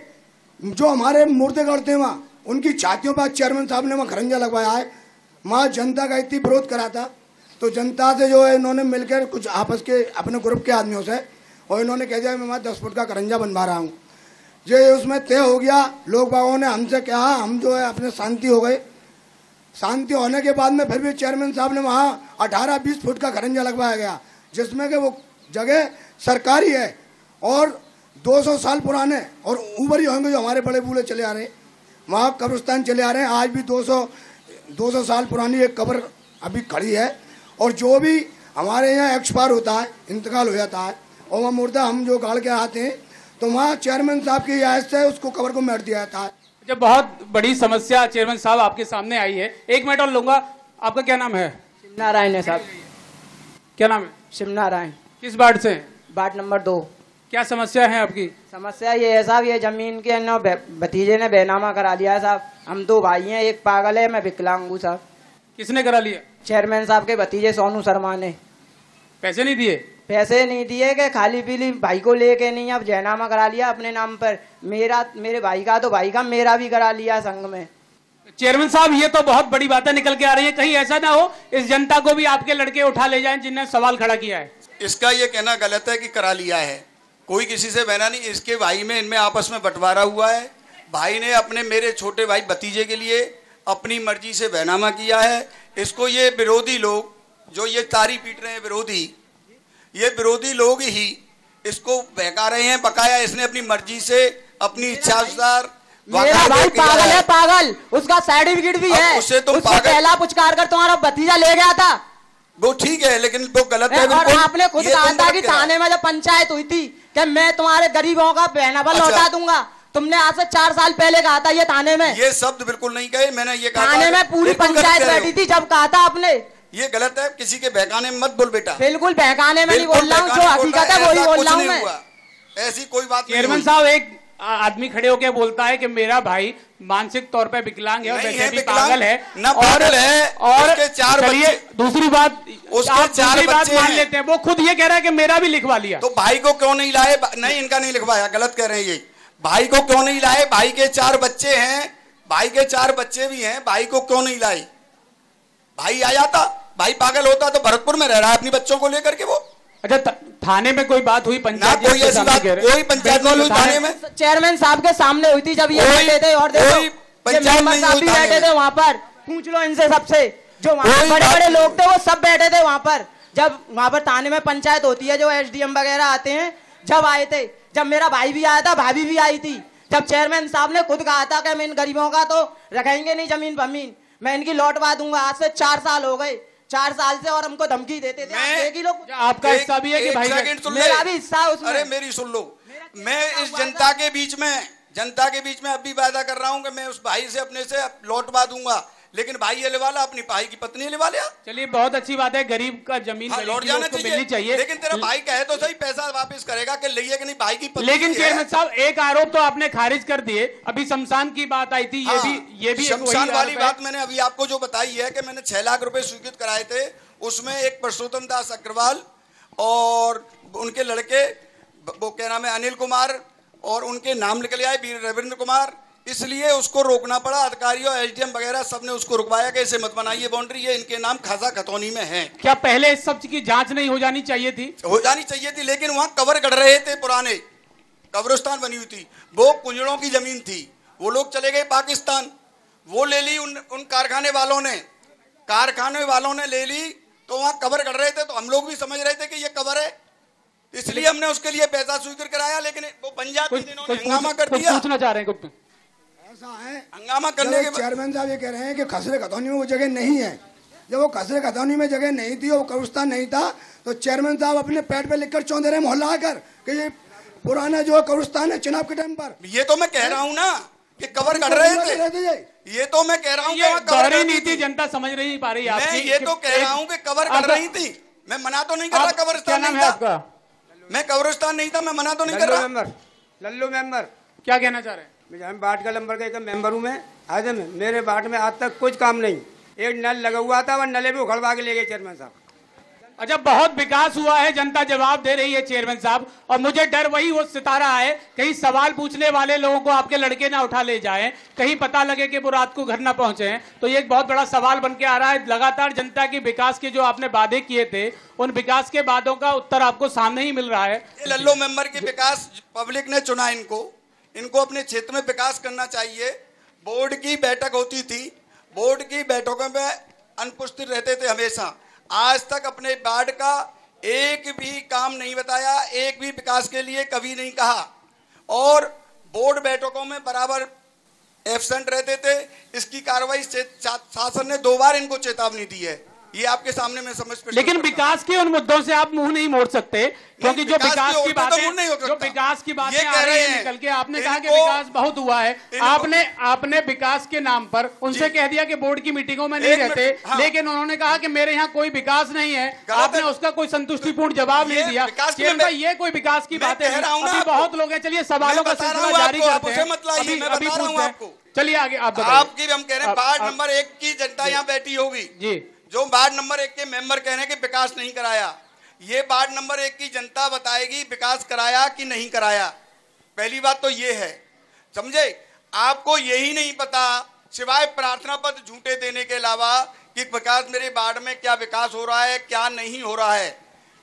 जो हमारे मुर्दे करते हैं वहाँ, उनकी छातियों पर चेयरमैन साहब ने वहाँ खरंजा लगवाया है। वहाँ जनता का इतनी विरोध करा था तो जनता से जो है इन्होंने मिलकर कुछ आपस के अपने ग्रुप के आदमियों से, और इन्होंने कह दिया मैं वहाँ 10 फुट का खरंजा बनवा रहा हूँ। ये उसमें तय हो गया। लोग बागों ने हमसे कहा, हम जो है अपने शांति हो गए। शांति होने के बाद में फिर भी चेयरमैन साहब ने वहाँ 18-20 फुट का खरंजा लगवाया गया, जिसमें कि वो जगह सरकारी है और 200 साल पुराने और ऊपर ही होंगे जो हमारे बड़े बूढ़े चले आ रहे हैं, वहाँ कब्रिस्तान चले आ रहे हैं। आज भी 200 साल पुरानी एक कब्र अभी खड़ी है। और जो भी हमारे यहाँ एक्सपायर होता है, इंतकाल हो जाता है, और वह मुर्दा हम जो गाड़ के आते हैं तो वहाँ चेयरमैन साहब की रियायत से उसको कब्र को मेट दिया जाता है। जब बहुत बड़ी समस्या चेयरमैन साहब आपके सामने आई है, 1 मिनट और लूंगा। आपका क्या नाम है? शिवनारायण है साहब। क्या नाम है? शिवनारायण। किस वार्ड से? Ward number 2। क्या समस्या है आपकी? समस्या ये है साहब, ये जमीन के भतीजे ने बेनामा करा लिया है साहब। हम 2 भाई हैं, एक पागल है, मैं विकलांग हूँ साहब। किसने करा लिया? चेयरमैन साहब के भतीजे सोनू शर्मा ने। पैसे नहीं दिए? पैसे नहीं दिए कि खाली पीली भाई को लेके नहीं, अब जयनामा करा लिया अपने नाम पर। मेरे भाई का तो भाई का, मेरा भी करा लिया संघ में। चेयरमैन साहब, ये तो बहुत बड़ी बातें निकल के आ रही है। कहीं ऐसा ना हो इस जनता को भी आपके लड़के उठा ले जाएं जिनने सवाल खड़ा किया है। इसका ये कहना गलत है कि करा लिया है, कोई किसी से बहना नहीं। इसके भाई में इनमें आपस में बंटवारा हुआ है। भाई ने अपने मेरे छोटे भाई भतीजे के लिए अपनी मर्जी से बहनामा किया है। इसको ये विरोधी लोग जो ये तारी पीट रहे हैं, ये विरोधी लोग ही इसको बहका रहे हैं। बकाया इसने अपनी मर्जी से अपनी इच्छा अनुसार मेरा भाई पागल है, पागल। उसका सर्टिफिकेट भी है। उससे तो पहला पुचकार कर तुम्हारा भतीजा ले गया था, वो ठीक है, लेकिन वो गलत है। और आपने खुद कहा था कि थाने में जब पंचायत हुई थी कि मैं तुम्हारे गरीबों का बहनामा लौटा दूंगा, तुमने आज से 4 साल पहले कहा था ये थाने में। ये शब्द बिल्कुल नहीं कहे मैंने, ये कहा थाने में पूरी पंचायत बैठी थी जब कहा था आपने। ये गलत है, किसी के बहकाने में मत बोल बेटा। बिल्कुल बहकाने में नहीं बोल रहा हूँ, जो हकीकत है वही बोल रहा हूँ मैं। ऐसी कोई बात नहीं। चेयरमैन साहब, एक आदमी खड़े होकर बोलता है कि मेरा भाई मानसिक तौर पे विकलांग है और वैसे भी पागल है, और उसके 4 बच्चे। दूसरी बात, उसके 4 बच्चे मान लेते हैं, वो खुद ये कह रहा है कि मेरा भी लिखवा लिया। तो भाई को क्यों नहीं लाए? नहीं, इनका नहीं लिखवाया, गलत कह रहे हैं ये। भाई को क्यों नहीं लाए? भाई के 4 बच्चे हैं, भाई के 4 बच्चे भी हैं, भाई को क्यों नहीं लाए? भाई आ जाता, भाई पागल होता तो भरतपुर में रह रहा है अपनी बच्चों को लेकर के वो। अच्छा, थाने में कोई बात हुई? पंचायत कोई ऐसी बात, कोई पंचायत नहीं हुई थाने में। चेयरमैन साहब के सामने हुई थी जब ये बैठे थे, और मेंबर साहब भी बैठे थे वहाँ पर। पूछ लो इनसे सबसे, जो वहाँ बड़े बड़े लोग थे वो सब बैठे थे वहाँ पर। जब वहाँ पर थाने में पंचायत होती है, जो SDM वगैरह आते हैं, जब आए थे, जब मेरा भाई भी आया था, भाभी भी आई थी, जब चेयरमैन साहब ने खुद कहा था कि मैं इन गरीबों का तो रखेंगे नहीं जमीन बमीन, मैं इनकी लौटवा दूंगा। आज से 4 साल हो गए, 4 साल से, और हमको धमकी देते थे। लोग आपका हिस्सा भी है कि भाई? मेरा भी हिस्सा है उसमें। अरे मेरी सुन लो, मैं इस जनता के बीच में अब भी वादा कर रहा हूँ कि मैं उस भाई से अपने से लौटवा दूंगा, लेकिन भाई ये लेवाला अपनी भाई की पत्नी लेवा लिया। चलिए, बहुत अच्छी बात है, गरीब का जमीन लौट जाना चाहिए, लेकिन तेरा भाई कहे तो सही पैसा वापस करेगा कि लिए कि नहीं भाई की पत्नी। लेकिन चेयरमैन साहब, एक आरोप तो आपने खारिज कर दिए, अभी शमशान की बात आई थी, ये भी शमशान वाली बात मैंने अभी आपको जो बताई है कि मैंने 6 लाख रुपए स्वीकृत कराए थे। उसमें एक पुरुषोत्तम दास अग्रवाल और उनके लड़के वो क्या नाम है, अनिल कुमार, और उनके नाम निकले आए वीर रविंद्र कुमार, इसलिए उसको रोकना पड़ा। अधिकारियों एसडीएम वगैरह सबने उसको रुकवाया कि इसे मत बनाइए बाउंड्री, ये इनके नाम खासा खतौनी में है। क्या पहले इस सब की जांच नहीं हो जानी चाहिए थी? हो जानी चाहिए थी, लेकिन वहां कवर गढ़ रहे थे, पुराने कब्रिस्तान बनी हुई थी, वो कुंजड़ों की जमीन थी, वो लोग चले गए पाकिस्तान, वो ले ली उन कारखाने वालों ने ले ली, तो वहां कवर कर रहे थे, तो हम लोग भी समझ रहे थे कि ये कवर है, इसलिए हमने उसके लिए पैसा स्वीकृत कराया, लेकिन वो पंजाब इन्होंने हंगामा कर दिया। पूछना चाह रहे हैं कुछ? ऐसा है, हंगामा करने के चेयरमैन साहब ये कह रहे हैं कि खसरे खतौनी में वो जगह नहीं है। जब वो खसरे खतौनी में जगह नहीं थी, वो कब्रिस्तान नहीं था, तो चेयरमैन साहब अपने पैड पे लिखकर चौंध रहे मोहल्ला आकर कि ये पुराना जो कब्रिस्तान है चुनाव के टाइम पर। ये तो मैं कह रहा हूँ ना कि कवर कर रहे थे, ये तो मैं कह रहा हूँ दोहरी नीति जनता समझ नहीं पा रही मैं ये तो कह रहा हूँ कि कवर कर रही थी, मैं मना तो नहीं कर रहा कब्रिस्तान नहीं था, मैं कब्रिस्तान नहीं था, मैं मना तो नहीं कर रहा। लल्लू मेंबर क्या कहना चाह रहे हैं? मैं वार्ड का नंबर का मेंबर हूँ। मैं आज मेरे वार्ड में आज तक कुछ काम नहीं, एक नल लगा हुआ था, वह नले भी उखड़वा के ले गए चेयरमैन साहब। अच्छा, बहुत विकास हुआ है, जनता जवाब दे रही है चेयरमैन साहब, और मुझे डर वही वो सितारा है, कहीं सवाल पूछने वाले लोगों को आपके लड़के ना उठा ले जाएं, कहीं पता लगे कि वो रात को घर ना पहुंचे। तो ये एक बहुत बड़ा सवाल बन के आ रहा है। लगातार जनता की विकास के जो आपने वादे किए थे, उन विकास के वादों का उत्तर आपको सामने ही मिल रहा है। लल्लू मेंबर की विकास पब्लिक ने चुना, इनको अपने क्षेत्र में विकास करना चाहिए। बोर्ड की बैठक होती थी, बोर्ड की बैठकों में अनुपस्थित रहते थे हमेशा, आज तक अपने वार्ड का एक भी काम नहीं बताया, एक भी विकास के लिए कभी नहीं कहा, और बोर्ड बैठकों में बराबर एब्सेंट रहते थे। इसकी कार्रवाई शासन ने 2 बार इनको चेतावनी दी है, ये आपके सामने मैं समझ पे। लेकिन विकास के उन मुद्दों से आप मुंह नहीं मोड़ सकते, क्योंकि जो विकास की बातें आ रही है निकल के, आपने कहा कि विकास बहुत हुआ है, आपने विकास के नाम पर उनसे कह दिया कि बोर्ड की मीटिंगों में नहीं रहते, लेकिन उन्होंने कहा कि मेरे यहाँ कोई विकास नहीं है, आपने उसका कोई संतुष्टिपूर्ण जवाब नहीं दिया। ये कोई विकास की बातें अभी बहुत लोग हैं। चलिए सवालों का सिलसिला जारी करते हैं, अभी पूछते हैं, चलिए आगे आप बताइए। आपकी हम कह रहे हैं वार्ड नंबर 1 की जनता यहाँ बैठी होगी जी, जो वार्ड नंबर 1 के मेंबर कह रहे हैं कि विकास नहीं कराया, ये वार्ड नंबर 1 की जनता बताएगी विकास कराया कि नहीं कराया। पहली बात तो ये है, समझे, आपको यही नहीं पता सिवाय प्रार्थना पत्र झूठे देने के अलावा कि विकास मेरे वार्ड में क्या विकास हो रहा है क्या नहीं हो रहा है,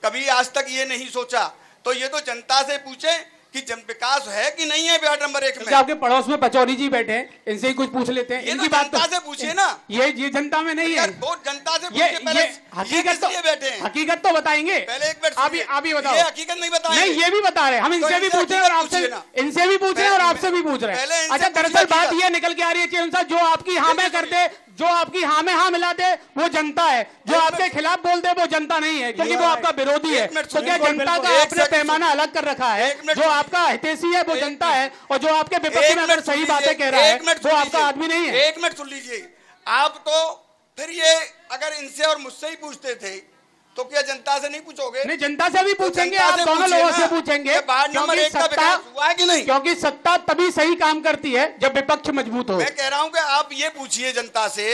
कभी आज तक ये नहीं सोचा। तो ये तो जनता से पूछे कि जन विकास है कि नहीं है वार्ड नंबर 1 में। आपके पड़ोस में पचौरी जी बैठे हैं, इनसे ही कुछ पूछ लेते हैं। इनकी बात जनता से पूछिए ना, ये जनता में नहीं है, वो जनता से पूछिए। पहले हकीकत तो बताएंगे, पहले एक मिनट अभी बताओ। ये हकीकत नहीं बताएंगे, नहीं ये भी बता रहे, हम इनसे भी पूछ रहे हैं और आपसे, इनसे भी पूछ रहे हैं और आपसे भी पूछ रहे हैं। अच्छा, दरअसल बात ये निकल के आ रही है चेयरमैन साहब, जो आपकी हाँ में कर दे, जो आपकी हाँ में हाँ मिला दे वो जनता है, जो आपके खिलाफ बोल दे वो जनता नहीं है, क्योंकि वो आपका विरोधी है। तो क्या जनता का आपने पैमाना अलग कर रखा है? जो आपका हितैषी है वो जनता है, और जो आपके विपक्ष में अगर सही बातें कह रहा है वो आपका आदमी नहीं है। एक मिनट सुन लीजिए, आप तो फिर ये अगर इनसे और मुझसे ही पूछते थे तो क्या जनता से नहीं पूछोगे? नहीं, जनता से भी पूछेंगे, आप दोनों लोगों से पूछेंगे, क्योंकि सत्ता तभी सही काम करती है जब विपक्ष मजबूत हो। मैं कह रहा हूं कि आप ये पूछिए जनता से,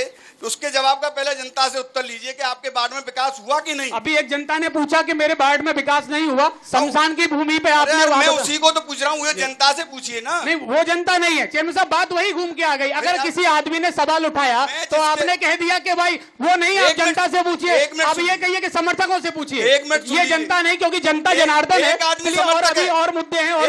उसके जवाब का पहले जनता से उत्तर लीजिए कि आपके वार्ड में विकास हुआ कि नहीं। अभी एक जनता ने पूछा कि मेरे वार्ड में विकास नहीं हुआ, शमशान की भूमि पे आपने, मैं उसी को तो पूछ रहा हूँ, जनता से पूछिए ना। नहीं, वो जनता नहीं है चेयरमैन साहब, बात वही घूम के आ गई। अगर किसी आदमी ने सवाल उठाया तो आपने कह दिया कि भाई वो नहीं, आप जनता से पूछिए। अब ये कहिए कि समर्थकों से पूछिए, ये जनता नहीं, क्योंकि जनता जनार्दन है। और अभी और मुद्दे हैं, और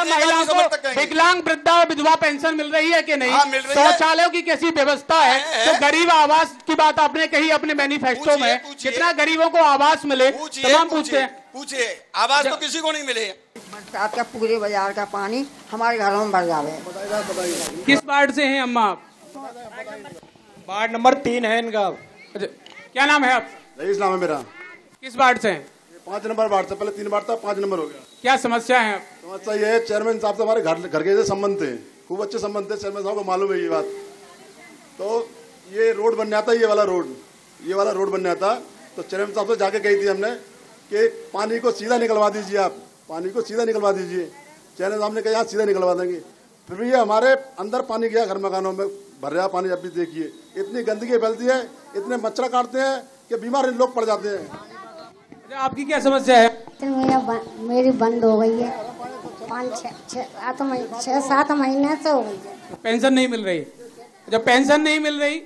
महिलाओं को विकलांग वृद्धा और विधवा पेंशन मिल रही है कि नहीं, शौचालयों की कैसी व्यवस्था है, तो गरीब आवास की बात आपने कही अपने मैनिफेस्टो में, कितना गरीबों को आवास मिले, तमाम पूछते हैं। पूछिए, आवास तो किसी को नहीं मिले। बरसात का पूरे बाजार का पानी हमारे घरों में भर जावे। किस वार्ड से हैं अम्मा आप? वार्ड नंबर 3 है इनका। क्या नाम है आप? रईस नाम है मेरा। किस वार्ड से हैं? 5 नंबर वार्ड से, पहले 3 वार्ड था, 5 नंबर हो गया। क्या समस्या है? समस्या ये है, चेयरमैन साहब से हमारे घर के संबंध थे, खूब अच्छे संबंध थे, चेयरमैन साहब को मालूम है ये बात। तो ये रोड बनना था, ये वाला रोड बनना था, तो चेयरमैन साहब से जाके कही थी हमने कि पानी को सीधा निकलवा दीजिए, आप पानी को सीधा निकलवा दीजिए। चेयरमैन साहब ने कहा यहाँ सीधा निकलवा देंगे, फिर भी ये हमारे अंदर पानी गया, घर मकानों में भर रहा पानी। अब भी देखिए इतनी गंदगी फैलती है, इतने मच्छर काटते हैं कि बीमार लोग पड़ जाते हैं। आपकी क्या समस्या है? पेंशन मेरी बंद हो गई है। 6-7 महीने से हो गई है। पेंशन नहीं मिल रही। जब पेंशन नहीं मिल रही,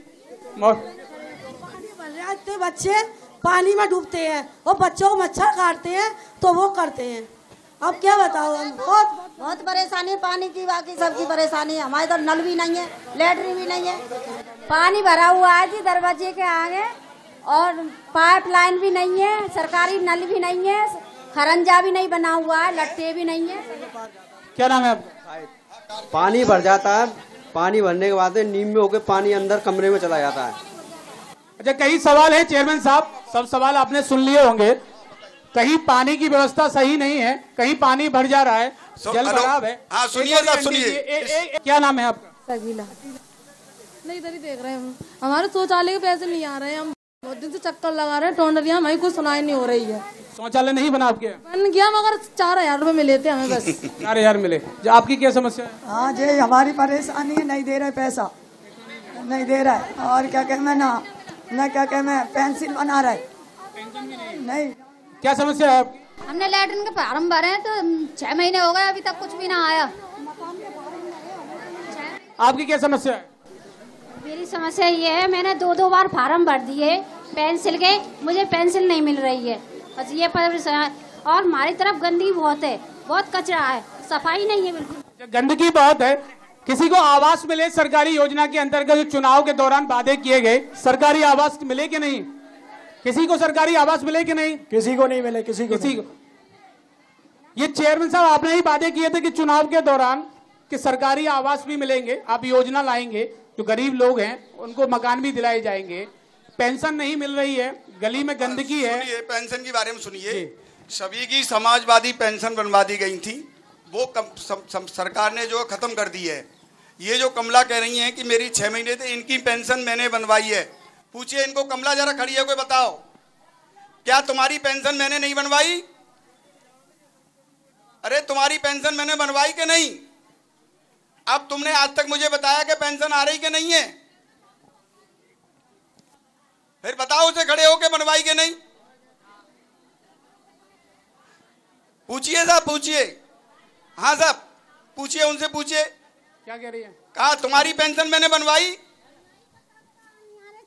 इतने बच्चे पानी में डूबते हैं और बच्चों को मच्छर काटते हैं तो वो करते हैं। अब क्या बताओ, हम बहुत परेशानी पानी की, बाकी सबकी परेशानी है। हमारे तो नल भी नहीं है, लेटरिन भी नहीं है। पानी भरा हुआ है जी दरवाजे के आगे और पाइपलाइन भी नहीं है, सरकारी नल भी नहीं है, खरंजा भी नहीं बना हुआ है, लट्टे भी नहीं है। क्या नाम है आपका? पानी भर जाता है, पानी भरने के बाद नीम में होकर पानी अंदर कमरे में चला जाता है। अच्छा, कई सवाल है चेयरमैन साहब, सब सवाल आपने सुन लिए होंगे। कहीं पानी की व्यवस्था सही नहीं है, कहीं पानी भर जा रहा है, जल भराव है। हाँ सुनिए साहब, सुनिए। क्या नाम है आपका? सगीला। नहीं, इधर ही देख रहे हैं हम। हमारे शौचालय के पैसे नहीं आ रहे हैं, हम बहुत दिन से चक्कर लगा रहे हैं टोंडरिया, हमें कुछ सुनाई नहीं हो रही है। शौचालय नहीं बना आपके? बन गया मगर 4000 रुपए मिले थे हमें बस। 4000 मिले। आपकी क्या समस्या है? हाँ जी, हमारी परेशानी है, नहीं दे रहे पैसा, नहीं दे रहा है। और क्या कह मैं ना क्या कह मैं पेंसिल बना रहा है नहीं। क्या समस्या है आपकी? हमने लैट्रिन के फार्म भरे हैं तो 6 महीने हो गए, अभी तक कुछ भी ना आया। आपकी क्या समस्या है? मेरी समस्या ये है, मैंने 2 बार फार्म भर दिए पेंसिल के, मुझे पेंसिल नहीं मिल रही है, बस ये और हमारी तरफ गंदगी बहुत है, बहुत कचरा है, सफाई नहीं है बिल्कुल। गंदगी बहुत है। किसी को आवास मिले सरकारी योजना के अंतर्गत जो चुनाव के दौरान वादे किए गए, सरकारी आवास मिले कि नहीं? किसी को सरकारी आवास मिले कि नहीं? किसी को नहीं मिले, किसी को। ये चेयरमैन साहब आपने ही वादे किए थे कि चुनाव के दौरान कि सरकारी आवास भी मिलेंगे, आप योजना लाएंगे, जो गरीब लोग हैं उनको मकान भी दिलाए जाएंगे। पेंशन नहीं मिल रही है, गली में गंदगी है। सुनिए, पेंशन के बारे में सुनिए। सभी की समाजवादी पेंशन बनवा दी गई थी, वो सरकार ने जो खत्म कर दी है। ये जो कमला कह रही हैं कि मेरी 6 महीने थे, इनकी पेंशन मैंने बनवाई है। पूछिए इनको, कमला जरा खड़ी है, कोई बताओ क्या तुम्हारी पेंशन मैंने नहीं बनवाई? अरे तुम्हारी पेंशन मैंने बनवाई कि नहीं? अब तुमने आज तक मुझे बताया कि पेंशन आ रही कि नहीं है, फिर बताओ उसे खड़े होके बनवाई कि नहीं? पूछिए साहब, पूछिए। हाँ साहब पूछिए, उनसे पूछिए। क्या कह रही है? कहा तुम्हारी पेंशन मैंने बनवाई,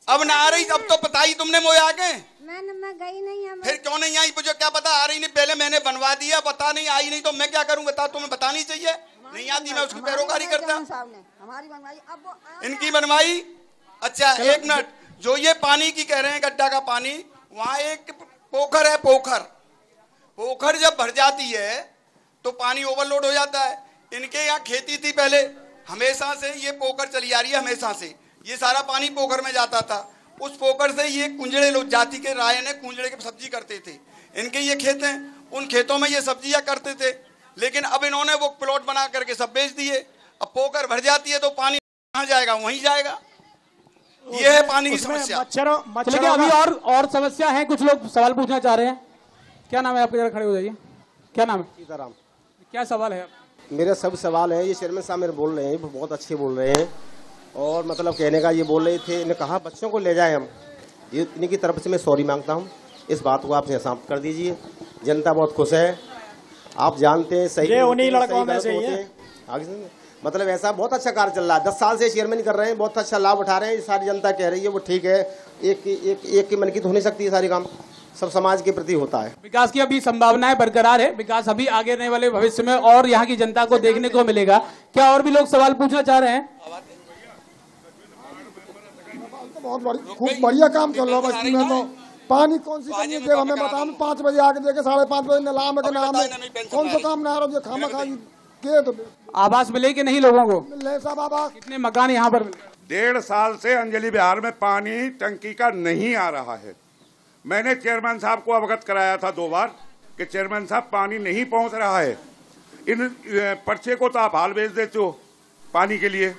अब ना आ रही, अब तो पता ही तुमने मोए आके। मैं गई नहीं है। फिर क्यों नहीं आई? मुझे क्या पता आ रही नहीं, पहले मैंने बनवा दिया, पता नहीं आई नहीं तो मैं क्या करूंगा? तुम्हें बतानी चाहिए, नहीं आती मैं उसकी पैरोकारी करता। इनकी बनवाई। अच्छा एक मिनट, जो ये पानी की कह रहे हैं गड्ढा का पानी, वहां एक पोखर है, पोखर जब भर जाती है तो पानी ओवरलोड हो जाता है। इनके यहाँ खेती थी पहले, हमेशा से ये पोखर चली आ रही है, हमेशा से ये सारा पानी पोखर में जाता था। उस पोखर से ये कुंजड़े लोग जाति के राय ने कुंजड़े की सब्जी करते थे। इनके ये खेत हैं, उन खेतों में ये सब्जियां करते थे, लेकिन अब इन्होंने वो प्लॉट बना करके सब बेच दिए। अब पोखर भर जाती है तो पानी कहाँ जाएगा? वहीं जाएगा। ये है पानी की समस्या। लेकिन अभी और समस्या है, कुछ लोग सवाल पूछना चाह रहे हैं। क्या नाम है आपका? जरा खड़े हो जाइए। क्या नाम है? सीताराम। क्या सवाल है? मेरा सब सवाल है, ये चेयरमैन साहब मेरे बोल रहे हैं, बहुत अच्छे बोल रहे हैं, और मतलब कहने का ये बोल रहे थे, इन्हें कहा बच्चों को ले जाए हम, ये इनकी तरफ से मैं सॉरी मांगता हूँ। इस बात को आप समाप्त कर दीजिए। जनता बहुत खुश है, आप जानते हैं, सही उन्हीं लड़कों में से ही है। आगे मतलब ऐसा बहुत अच्छा कार्य चल रहा है, 10 साल से चेयरमैन कर रहे हैं, बहुत अच्छा लाभ उठा रहे हैं। सारी जनता कह रही है वो ठीक है, एक की मन की तो हो नहीं सकती, सारी काम सब समाज के प्रति होता है। विकास की अभी संभावनाएं बरकरार है, विकास अभी आगे आने वाले भविष्य में और यहाँ की जनता को देखने को मिलेगा। क्या और भी लोग सवाल पूछना चाह रहे हैं? बहुत खूब बढ़िया काम चल रहा है बस्ती में। तो पानी कौन सी कमी है हमें बताओ। 5 बजे आके देखे 5:30 बजे नलाम है, नाम है, कौन सा काम ना रहा खामा खा के। तो आवास मिले कि नहीं लोगों को? मिले सब आवास। कितने मकान यहाँ पर? 1.5 साल से अंजलि विहार में पानी टंकी का नहीं आ रहा है। मैंने चेयरमैन साहब को अवगत कराया था 2 बार कि चेयरमैन साहब पानी नहीं पहुंच रहा है। इन पर्चे को तो आप हाल भेज देते हो पानी के लिए,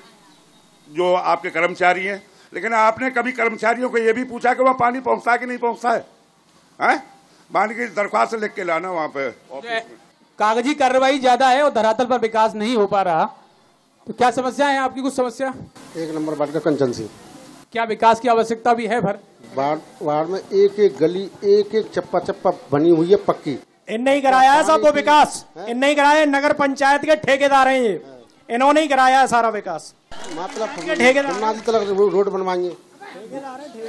जो आपके कर्मचारी हैं, लेकिन आपने कभी कर्मचारियों को ये भी पूछा कि वहाँ पानी पहुंचता है कि नहीं पहुंचता है? पानी की दरख्वास्त लिख के लाना वहाँ पे। कागजी कार्रवाई ज्यादा है और धरातल पर विकास नहीं हो पा रहा, तो क्या समस्या है आपकी? कुछ समस्या? 1 नंबर वार्ड का कंचन सिंह। क्या विकास की आवश्यकता भी है? भर वार्ड में एक गली, एक चप्पा बनी हुई है पक्की, इनने ही कराया है सब वो विकास, इनने ही कराया। नगर पंचायत के ठेकेदार हैं ये, इन्होंने ही कराया है सारा विकास। मतलब ठेकेदार रोड बनवाएंगे,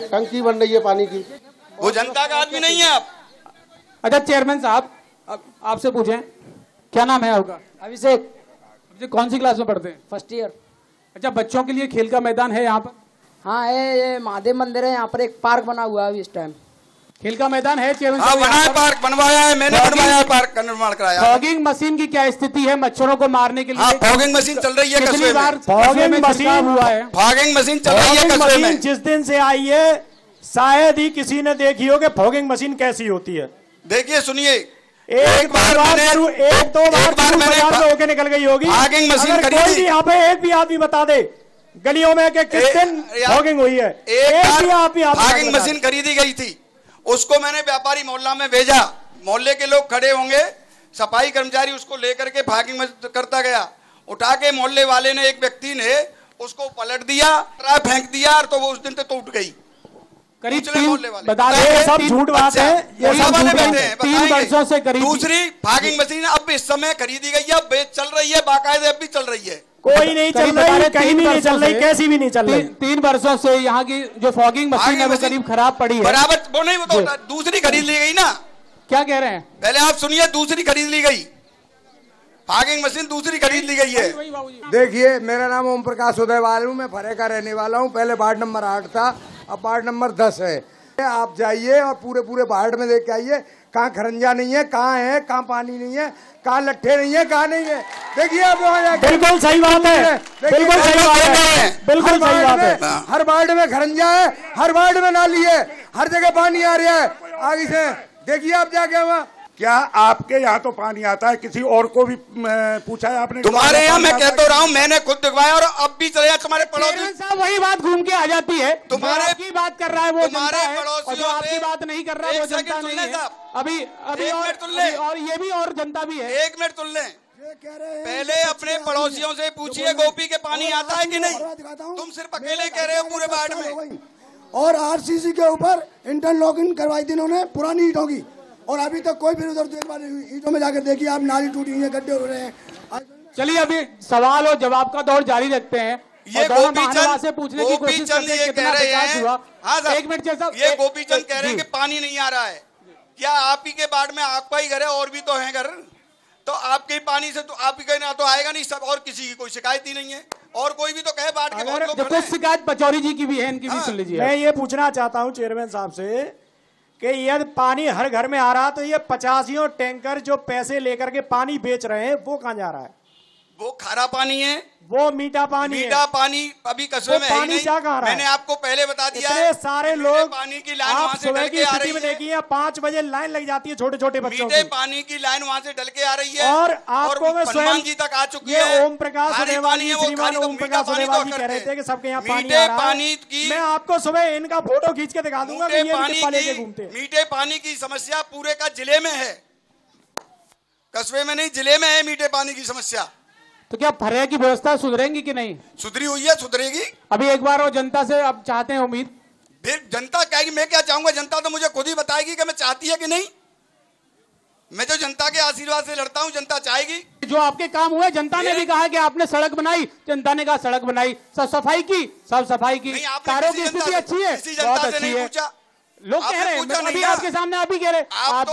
टंकी बन रही है पानी की, वो जनता का आदमी नहीं है आप। अच्छा चेयरमैन साहब, आपसे पूछें, क्या नाम है आपका? अभिषेक। कौन सी क्लास में पढ़ते हैं? First year. अच्छा, बच्चों के लिए खेल का मैदान है यहाँ पर? हाँ है, ये महादेव मंदिर है, यहाँ पर एक पार्क बना हुआ है अभी इस टाइम। खेल का मैदान है चेयरमैन? हाँ, बना है, पार्क बनवाया है, मैंने बनवाया है, पार्क का निर्माण कराया। फॉगिंग मशीन की क्या स्थिति है मच्छरों को मारने के लिए? हाँ, फॉगिंग मशीन चल रही है कस्बे में। फॉगिंग मशीन हुआ है, फॉगिंग मशीन चल रही है कस्बे में। जिस दिन से आई है शायद ही किसी ने देखी हो कि फॉगिंग मशीन कैसी होती है। देखिए सुनिए, एक दो बार बाजार में होके निकल गई होगी। फॉगिंग मशीन अगर कोई भी यहाँ पे एक भी आदमी बता दे गलियों में कि किस दिन फॉगिंग हुई है। एक बार फॉगिंग मशीन खरीदी गई थी, उसको मैंने व्यापारी मोहल्ला में भेजा, मोहल्ले के लोग खड़े होंगे, सफाई कर्मचारी उसको लेकर के फॉगिंग करता गया, उठा के मोहल्ले वाले ने, एक व्यक्ति ने उसको पलट दिया, फेंक दिया, तो वो उस दिन से टूट गई। करीब बता रहे सब झूठ बात है, ये सब 3 वर्षों से करीब। दूसरी फॉगिंग मशीन अब इस समय खरीदी गई है, अब चल रही है, बाकायदे अब भी चल रही है। कोई नहीं चल रही, कहीं भी नहीं चल रही, कैसी भी नहीं चल रही। 3 वर्षों से यहाँ की जो फॉगिंग मशीन है वो करीब खराब पड़ी है। बराबर वो नहीं, वो तो दूसरी खरीद ली गई ना। क्या कह रहे हैं? पहले आप सुनिए, दूसरी खरीद ली गई, फॉगिंग मशीन दूसरी खरीद ली गई है। देखिए, मेरा नाम ओम प्रकाश उदयवाल हूँ, मैं फरे का रहने वाला हूँ। पहले वार्ड नंबर 8 था, अब वार्ड नंबर 10 है। आप जाइए और पूरे वार्ड में देख के आइए, कहाँ खरंजा नहीं है, कहाँ है, कहाँ पानी नहीं है, कहाँ लट्ठे नहीं है, कहाँ नहीं है। देखिए आप वहाँ जाके, बिल्कुल सही बात है, बिल्कुल सही बात है, बिल्कुल सही बात है। हर वार्ड में खरंजा है, हर वार्ड में नाली है, हर जगह पानी आ रहा है आगे से। देखिए आप जाके वहाँ। क्या आपके यहाँ तो पानी आता है? किसी और को भी पूछा है आपने? तुम्हारे यहाँ मैं कह तो रहा हूँ, मैंने खुद दिखवाया और अब भी चले तुम्हारे पड़ोसी साहब वही बात घूम के आ जाती है। तुम्हारे की बात कर रहा है वो तुम्हारे पड़ोसी, जो आपकी बात नहीं कर रहा है वो जनता नहीं है। अभी और ये भी और जनता भी है। 1 मिनट सुन लें, पहले अपने पड़ोसियों से पूछिए गोपी के पानी आता है कि नहीं। तुम सिर्फ अकेले कह रहे हो पूरे वार्ड में। और आरसीसी के ऊपर इंटरलॉकिंग करवाई थी इन्होंने पुरानी ईंटों की, और अभी तक कोई भी उधर ईंटों में जाकर देखिए आप, नाली टूटी हुई है, गड्ढे हो रहे हैं। चलिए अभी सवाल और जवाब का दौर जारी रखते हैं। ये गोपीचंद से पूछने की कोशिश करते हैं कितना विकास हुआ। हाँ साहब, 1 मिनट साहब, ये गोपीचंद कह रहे हैं कि पानी नहीं आ रहा है। क्या आप ही के वार्ड में आपका ही घर है? और भी तो है घर, तो आपके पानी से तो आप ही का ना तो आएगा नहीं सब, और किसी की कोई शिकायत ही नहीं है। और कोई भी तो कहे वार्ड के बहुत लोग खड़े हैं। शिकायत पचौरी जी की भी है, इनकी भी सुन लीजिए। मैं ये पूछना चाहता हूँ चेयरमैन साहब से कि यदि पानी हर घर में आ रहा तो ये 85 टैंकर जो पैसे लेकर के पानी बेच रहे हैं वो कहाँ जा रहा है? वो खारा पानी है, वो मीठा पानी है। मीठा पानी अभी कस्बे में पानी क्या कह रहा है? मैंने आपको पहले बता दिया है। सारे लोग पानी की लाइन आप वहाँ से सुबह डल की के आ स्थिति रही में है। देखिए 5 बजे लाइन लग जाती है छोटे छोटे बच्चों की। मीठे पानी की लाइन वहाँ से डल के आ रही है। और आपको मैं स्वयं जी तक आ चुकी है। ओम प्रकाश उदयवाली, श्रीमान ओम प्रकाश उदयवाली कह रहे थे कि सबके यहाँ पानी आ रहा है। मैं आपको सुबह इनका फोटो खींच के दिखा दूंगा कि ये टिप्पा लेके घूमते हैं। मीठे पानी की समस्या पूरे का जिले में है, कस्बे में नहीं, जिले में है मीठे पानी की समस्या। तो क्या फरे की व्यवस्था सुधरेंगी कि नहीं? सुधरी हुई है, सुधरेगी। अभी एक बार वो जनता से अब चाहते हैं उम्मीद। फिर जनता कहेगी, मैं क्या चाहूंगा, जनता तो मुझे खुद ही बताएगी कि मैं चाहती है कि नहीं। मैं जो जनता के आशीर्वाद से लड़ता हूं, जनता चाहेगी। जो आपके काम हुए, जनता ने भी कहा कि आपने सड़क बनाई, जनता ने कहा सड़क बनाई, सब सफाई की, सब सफाई की, कारों की स्थिति अच्छी है, बहुत अच्छी है। लोग कह रहे हैं, अभी आपके सामने आप ही कह रहे, आप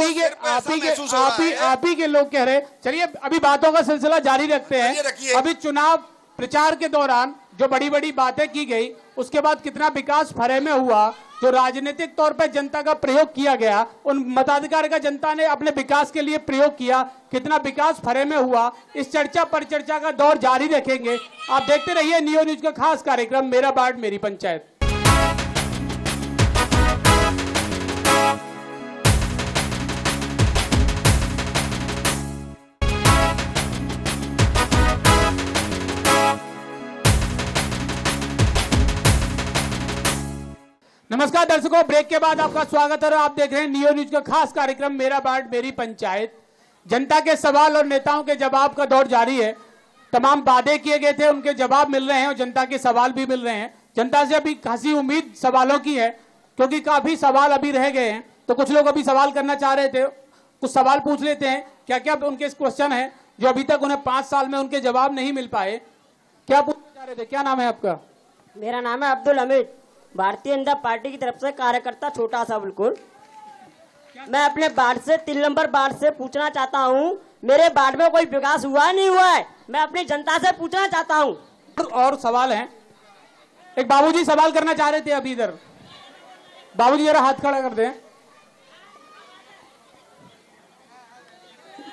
ही के लोग कह रहे। चलिए अभी बातों का सिलसिला जारी रखते हैं। अभी चुनाव प्रचार के दौरान जो बड़ी बड़ी बातें की गई, उसके बाद कितना विकास फरे में हुआ, जो राजनीतिक तौर पर जनता का प्रयोग किया गया, उन मताधिकार का जनता ने अपने विकास के लिए प्रयोग किया, कितना विकास फरे में हुआ, इस चर्चा पर चर्चा का दौर जारी रखेंगे। आप देखते रहिए नियो न्यूज का खास कार्यक्रम मेरा वार्ड मेरी पंचायत। नमस्कार दर्शकों, ब्रेक के बाद आपका स्वागत है और आप देख रहे हैं नियो न्यूज का खास कार्यक्रम मेरा वार्ड मेरी पंचायत। जनता के सवाल और नेताओं के जवाब का दौर जारी है। तमाम वादे किए गए थे, उनके जवाब मिल रहे हैं और जनता के सवाल भी मिल रहे हैं। जनता से अभी खासी उम्मीद सवालों की है, क्योंकि काफी सवाल अभी रह गए हैं। तो कुछ लोग अभी सवाल करना चाह रहे थे, कुछ सवाल पूछ लेते हैं। क्या क्या उनके क्वेश्चन है जो अभी तक उन्हें 5 साल में उनके जवाब नहीं मिल पाए? क्या पूछना चाह रहे थे? क्या नाम है आपका? मेरा नाम है अब्दुल हमीद, भारतीय जनता पार्टी की तरफ से कार्यकर्ता, छोटा सा बिल्कुल। मैं अपने वार्ड से 3 नंबर वार्ड से पूछना चाहता हूँ, मेरे वार्ड में कोई विकास हुआ नहीं हुआ है? मैं अपनी जनता से पूछना चाहता हूँ। और सवाल है, एक बाबूजी सवाल करना चाह रहे थे अभी इधर। बाबूजी जरा हाथ खड़ा कर दें,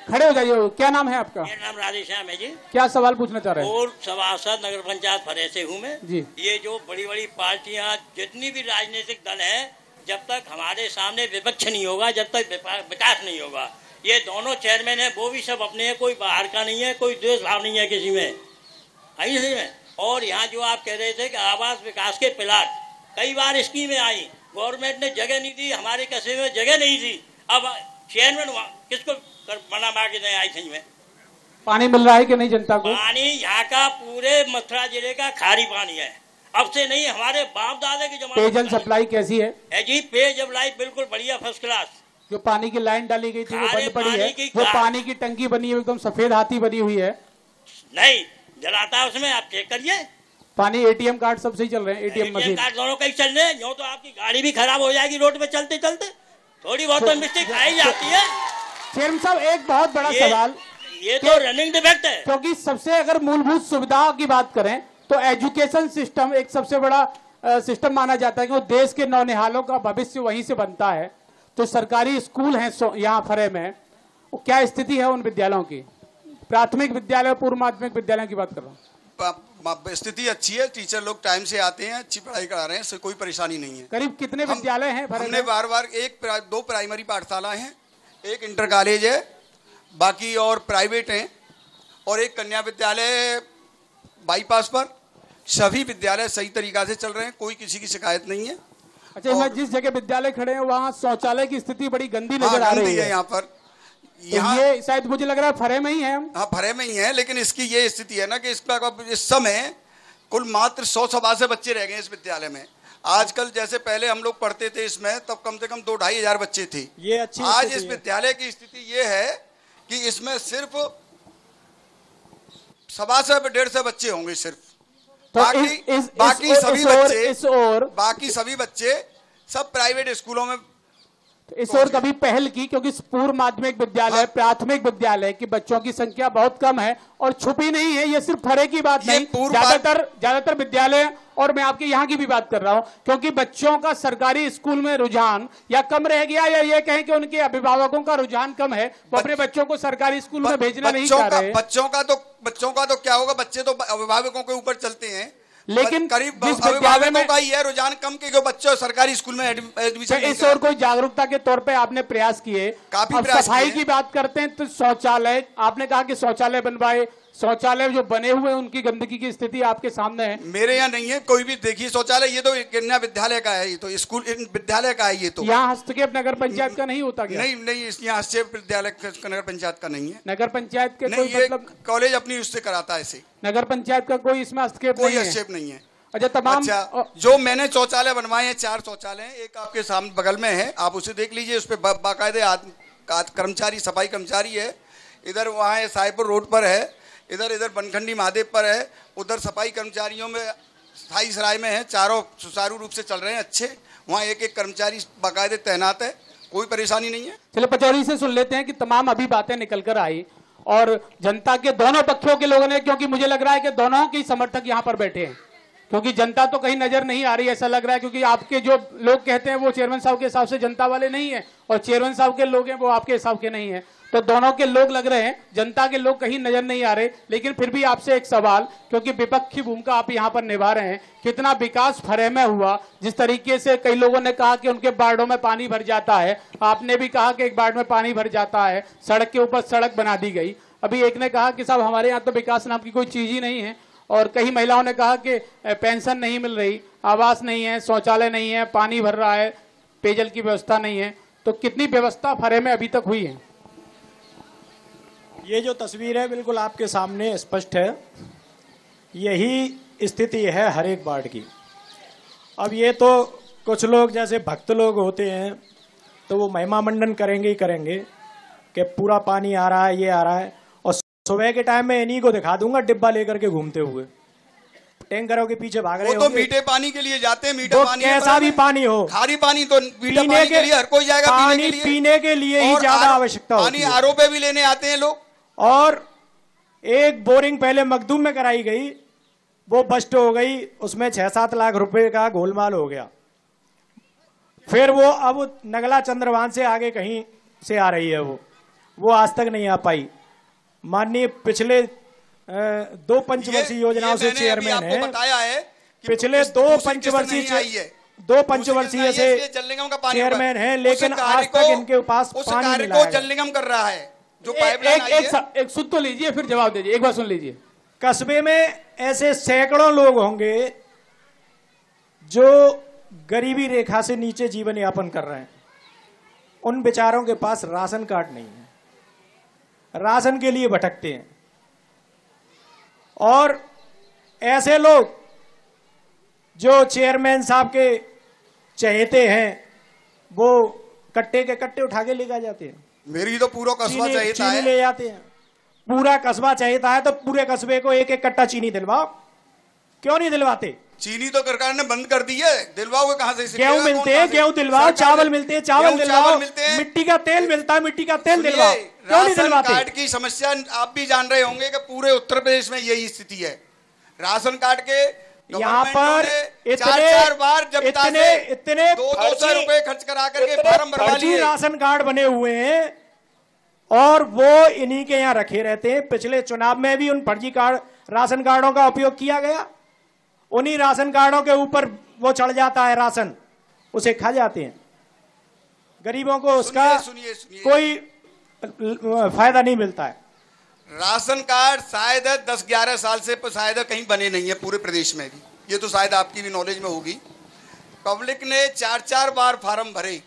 खड़े हो जाइए। क्या नाम है आपका? मेरा नाम राधेश्याम है जी। क्या सवाल पूछना चाह रहे हैं? और सभासद नगर पंचायत फरे से हूँ मैं जी। ये जो बड़ी बड़ी पार्टियां, जितनी भी राजनीतिक दल हैं, जब तक हमारे सामने विपक्ष नहीं होगा, जब तक विकास नहीं होगा। ये दोनों चेयरमैन है, वो भी सब अपने हैं, कोई बाहर का नहीं है, कोई द्वेष भाव नहीं है किसी में, ऐसे में। और यहाँ जो आप कह रहे थे कि आवास विकास के प्लाट, कई बार स्कीमें आई, गवर्नमेंट ने जगह नहीं दी, हमारे कस्बे में जगह नहीं थी। अब चेयरमैन किसको बना के दें? आई थी में पानी मिल रहा है कि नहीं जनता को? पानी यहाँ का पूरे मथुरा जिले का खारी पानी है, अब से नहीं, हमारे बाप दादा के जमाने। पेयजल सप्लाई कैसी है? जी पेयजल सप्लाई बिल्कुल बढ़िया, फर्स्ट क्लास। जो पानी की लाइन डाली गई थी वो बंद पड़ी है, वो पानी की टंकी बनी है, एकदम सफेद हाथी बनी हुई है। नहीं जलाता है उसमें, आप चेक करिए। पानी एटीएम कार्ड सब सही चल रहे हैं, एटीएम मशीन कार्ड दोनों कहीं चल रहे हैं। यूँ तो आपकी गाड़ी भी खराब हो जाएगी रोड पे चलते चलते, थोड़ी बहुत तो मिस्टेक आई जाती है। चेयरमैन साहब एक बहुत बड़ा सवाल, ये तो रनिंग डिफेक्ट है, क्योंकि सबसे अगर मूलभूत सुविधाओं की बात करें तो एजुकेशन सिस्टम एक सबसे बड़ा सिस्टम माना जाता है, क्योंकि देश के नौनिहालों का भविष्य वहीं से बनता है। तो सरकारी स्कूल हैं यहाँ फरे में, क्या स्थिति है उन विद्यालयों की? प्राथमिक विद्यालय, पूर्व माध्यमिक विद्यालयों की बात कर रहा हूँ। स्थिति अच्छी है, टीचर लोग टाइम से आते हैं, अच्छी पढ़ाई करा रहे हैं, इससे कोई परेशानी नहीं है। करीब कितने विद्यालय हैं? हमने बार 2 प्राइमरी पाठशाला हैं, एक इंटर कॉलेज है, बाकी और प्राइवेट हैं, और एक कन्या विद्यालय बाईपास पर। सभी विद्यालय सही तरीका से चल रहे हैं, कोई किसी की शिकायत नहीं है। अच्छा, मैं जिस जगह विद्यालय खड़े हैं वहाँ शौचालय की स्थिति बड़ी गंदी नजर आ रही है यहाँ पर। तो ये शायद मुझे लग रहा है फरे में ही है हम। हाँ फरे में ही है, लेकिन इसकी ये स्थिति है ना कि इस समय कुल मात्र 100 सवा बच्चे रह गए इस विद्यालय में। आजकल जैसे पहले हम लोग पढ़ते थे इसमें, तब कम से कम 2-2.5 हजार बच्चे थे। ये अच्छी आज इस विद्यालय की स्थिति ये है कि इसमें सिर्फ 125-150 बच्चे होंगे सिर्फ। तो बाकी सभी बच्चे सब प्राइवेट स्कूलों में। इस ओर कभी पहल की, क्योंकि पूर्व माध्यमिक विद्यालय, प्राथमिक विद्यालय की बच्चों की संख्या बहुत कम है और छुपी नहीं है। ये सिर्फ फरे की बात नहीं, ज्यादातर विद्यालय, और मैं आपके यहाँ की भी बात कर रहा हूँ, क्योंकि बच्चों का सरकारी स्कूल में रुझान या कम रह गया, या ये कहें कि उनके अभिभावकों का रुझान कम है, वो अपने बच्चों को सरकारी स्कूल में भेजना नहीं चाह रहे। बच्चों का तो क्या होगा, बच्चे तो अभिभावकों के ऊपर चलते हैं, लेकिन करीब अभिभावकों का ही है रुझान कम के जो बच्चे सरकारी स्कूल में एडमिशन। इस और कोई जागरूकता के तौर पे आपने प्रयास किए? काफी प्रयास। सफाई की बात करते हैं तो शौचालय, आपने कहा कि शौचालय बनवाए, शौचालय जो बने हुए उनकी गंदगी की स्थिति आपके सामने है। मेरे यहाँ नहीं है कोई भी, देखिए शौचालय, ये तो कन्या विद्यालय का है, ये तो स्कूल विद्यालय का है। ये तो यहाँ हस्तक्षेप नगर पंचायत का नहीं होता क्या? नहीं, यहाँ हस्तक्षेप विद्यालय नगर पंचायत का नहीं है। नगर पंचायत के नहीं, ये कॉलेज अपनी उससे कराता है इसे। नगर पंचायत का कोई इसमें हस्तक्षेप कोई हस्तक्षेप नहीं है। अच्छा, तमाम जो मैंने शौचालय बनवाए हैं, 4 शौचालय हैं, एक आपके सामने बगल में है, आप उसे देख लीजिए। उस पर बाकायदे कर्मचारी, सफाई कर्मचारी है। इधर वहाँ है साहिबपुर रोड पर है, इधर बनखंडी महादेव पर है, उधर सफाई कर्मचारियों में स्थाई सराय में है, चारों सुचारू रूप से चल रहे हैं अच्छे। वहाँ एक कर्मचारी बाकायदे तैनात है, कोई परेशानी नहीं है। चलो पचौरी से सुन लेते हैं कि तमाम अभी बातें निकल कर आई और जनता के दोनों पक्षों के लोगों ने, क्योंकि मुझे लग रहा है कि दोनों के समर्थक यहाँ पर बैठे हैं, क्योंकि जनता तो कहीं नजर नहीं आ रही, ऐसा लग रहा है, क्योंकि आपके जो लोग कहते हैं वो चेयरमैन साहब के हिसाब से जनता वाले नहीं है, और चेयरमैन साहब के लोग हैं वो आपके हिसाब के नहीं है। तो दोनों के लोग लग रहे हैं, जनता के लोग कहीं नजर नहीं आ रहे। लेकिन फिर भी आपसे एक सवाल, क्योंकि विपक्ष की भूमिका आप यहाँ पर निभा रहे हैं, कितना विकास फरे में हुआ? जिस तरीके से कई लोगों ने कहा कि उनके बाड़ों में पानी भर जाता है, आपने भी कहा कि एक बाड़ में पानी भर जाता है, सड़क के ऊपर सड़क बना दी गई। अभी एक ने कहा कि साहब हमारे यहाँ तो विकास नाम की कोई चीज ही नहीं है, और कई महिलाओं ने कहा कि पेंशन नहीं मिल रही, आवास नहीं है, शौचालय नहीं है, पानी भर रहा है, पेयजल की व्यवस्था नहीं है। तो कितनी व्यवस्था फरे में अभी तक हुई है? ये जो तस्वीर है बिल्कुल आपके सामने स्पष्ट है, यही स्थिति है हर एक वार्ड की। अब ये तो कुछ लोग जैसे भक्त लोग होते हैं तो वो महिमा मंडन करेंगे ही करेंगे, कि पूरा पानी आ रहा है, ये आ रहा है, और सुबह के टाइम में इन्हीं को दिखा दूंगा डिब्बा लेकर के घूमते हुए, टैंकरों के पीछे भाग रहे वो तो मीठे पानी के लिए जाते हैं, मीठा पानी कैसा भी पानी हो, खारी पानी तो मीठा पानी के लिए हर कोई जाएगा, पानी पीने के लिए ही ज्यादा आवश्यकता होती पानी है। आरओ पे भी लेने आते हैं लोग। और एक बोरिंग पहले मखदूम में कराई गई, वो बस्ट हो गई, उसमें 6-7 लाख रुपए का गोलमाल हो गया। फिर वो अब नगला चंद्रवान से आगे कहीं से आ रही है, वो आज तक नहीं आ पाई। माननीय पिछले 2 पंचवर्षीय योजनाओं से चेयरमैन है, बताया है पिछले 2 पंचवर्षीय से चेयरमैन है, लेकिन आज तक इनके पास पानी नहीं लाया। जल निगम कर रहा है जो पाइपलाइन आई है। एक सुन तो लीजिए, फिर जवाब दीजिए, एक बार सुन लीजिए। कस्बे में ऐसे सैकड़ों लोग होंगे जो गरीबी रेखा से नीचे जीवन यापन कर रहे हैं, उन बेचारों के पास राशन कार्ड नहीं है, राशन के लिए भटकते हैं। और ऐसे लोग जो चेयरमैन साहब के चहेते हैं, वो कट्टे के कट्टे उठा के लेकर जाते हैं। मेरी तो पूरा कस्बा चाहता है, ले जाते हैं, पूरा कस्बा चाहता है तो पूरे कस्बे को एक एक कट्टा चीनी दिलवाओ। क्यों नहीं दिलवाते? चीनी तो सरकार ने बंद कर दी है, दिलवाओगे कहां से? गेहूं मिलते हैं, गेहूं दिलवाओ, चावल मिलते हैं, चावल दिलवाओ, मिट्टी का तेल मिलता है, मिट्टी का तेल दिलवाओ। क्यों नहीं दिलवाते? कार्ड की समस्या आप भी जान रहे होंगे कि पूरे उत्तर प्रदेश में यही स्थिति है। राशन कार्ड के यहाँ पर चार बार इतने 200 रुपए खर्च करा करके फार्म भरवा लिए, राशन कार्ड बने हुए हैं और वो इन्हीं के यहाँ रखे रहते हैं। पिछले चुनाव में भी उन फर्जी कार्ड राशन कार्डों का उपयोग किया गया, उन्हीं राशन कार्डों के ऊपर वो चढ़ जाता है राशन, उसे खा जाते हैं। गरीबों को उसका कोई फायदा नहीं मिलता है। राशन कार्ड शायद 10-11 साल से शायद कहीं बने नहीं है पूरे प्रदेश में भी, ये तो शायद आपकी भी नॉलेज में होगी। पब्लिक ने 4-4 बार फार्म भरे,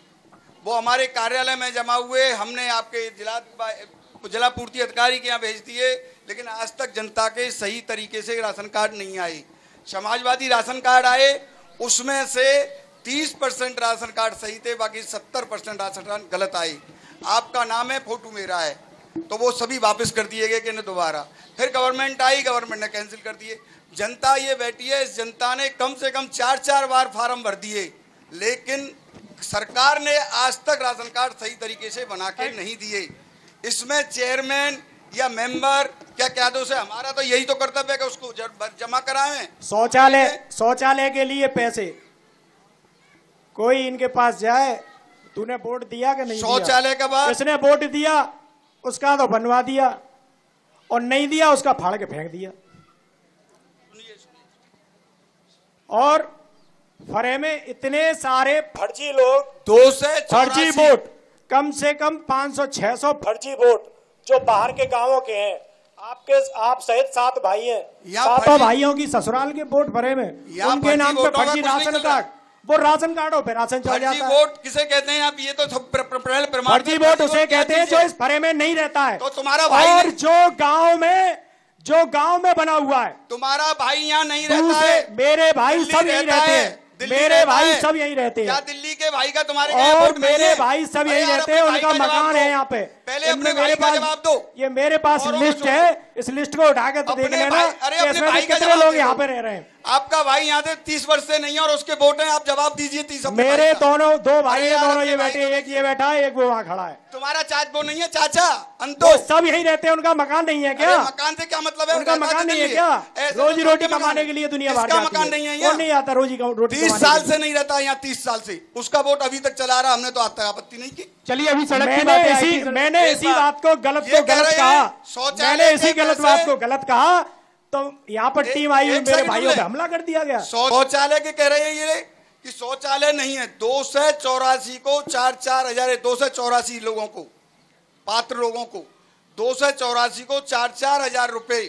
वो हमारे कार्यालय में जमा हुए, हमने आपके जिला पूर्ति अधिकारी के यहाँ भेज दिए, लेकिन आज तक जनता के सही तरीके से राशन कार्ड नहीं आए। समाजवादी राशन कार्ड आए, उसमें से 30% राशन कार्ड सही थे, बाकी 70% राशन कार्ड गलत आए। आपका नाम है, फोटो मेरा है, तो वो सभी वापस कर दिए गए कि न दोबारा। फिर गवर्नमेंट आई, गवर्नमेंट ने कैंसिल कर दिए। जनता ये बैठी है, इस जनता ने कम से कम 4-4 बार फार्म भर दिए, लेकिन सरकार ने आज तक राशन कार्ड सही तरीके से बना के नहीं दिए। इसमें चेयरमैन या मेंबर क्या दोष है? हमारा तो यही तो कर्तव्य है कि उसको जमा कराएं। शौचालय के लिए पैसे, कोई इनके पास जाए, तूने वोट दिया कि नहीं? शौचालय के बाद इसने वोट दिया, उसका तो बनवा दिया, और नहीं दिया उसका फाड़ के फेंक दिया। और फरे में इतने सारे फर्जी लोग, 284 फर्जी वोट, कम से कम 500-600 फर्जी वोट जो बाहर के गांवों के हैं। आप सहित 7 भाई हैं, 7 भाइयों की ससुराल के वोट भरे में, उनके नाम पे फर्जी राशन कार्ड, वो राशन कार्डों पे राशन चल जाता है। वोट किसे कहते हैं आप? ये तो फर्जी वोट उसे कहते हैं जो इस फरे में नहीं रहता है। तो तुम्हारा भाई, और जो गांव में बना हुआ है, तुम्हारा भाई यहाँ नहीं रहता है। मेरे भाई सब यहीं रहते हैं, मेरे भाई सब यहीं रहते हैं। क्या दिल्ली के भाई का तुम्हारे और मेरे भाई सब यहीं रहते हैं, उनका मकान है यहाँ पे। पहले अपने भाई का जवाब दो। ये मेरे पास लिस्ट है, इस लिस्ट को उठा के देख लेना कितने लोग यहाँ पे रह रहे हैं। आपका भाई यहाँ से 30 वर्ष से नहीं है और उसके वोट हैं, आप जवाब दीजिए। 30 मेरे दोनों 2 भाई है, दोनों ये बैठे, एक ये बैठा है, एक वो वहाँ खड़ा है। तुम्हारा वो नहीं है चाचा अंतो? सब यहीं रहते हैं, उनका मकान नहीं है क्या? मकान से क्या मतलब है? उनका मकान नहीं है क्या? रोजी रोटी कमाने के लिए दुनिया भर जाती है। मकान नहीं है, कौन नहीं आता रोजी रोटी? 30 साल से नहीं रहता यहाँ, 30 साल से उसका वोट अभी तक चला रहा, हमने तो आज तक आपत्ति नहीं की। चलिए अभी सड़क की मैंने इसी बात को गलत कहा, मैंने इसी गलत बात को गलत कहा, तो यहाँ पर टीम आई, मेरे भाइयों पे हमला कर दिया गया। शौचालय के कह रहे हैं ये कि शौचालय नहीं है। 284 को 4-4 हजार, 284 लोगों को, पात्र लोगों को 284 को 4-4 हजार रुपए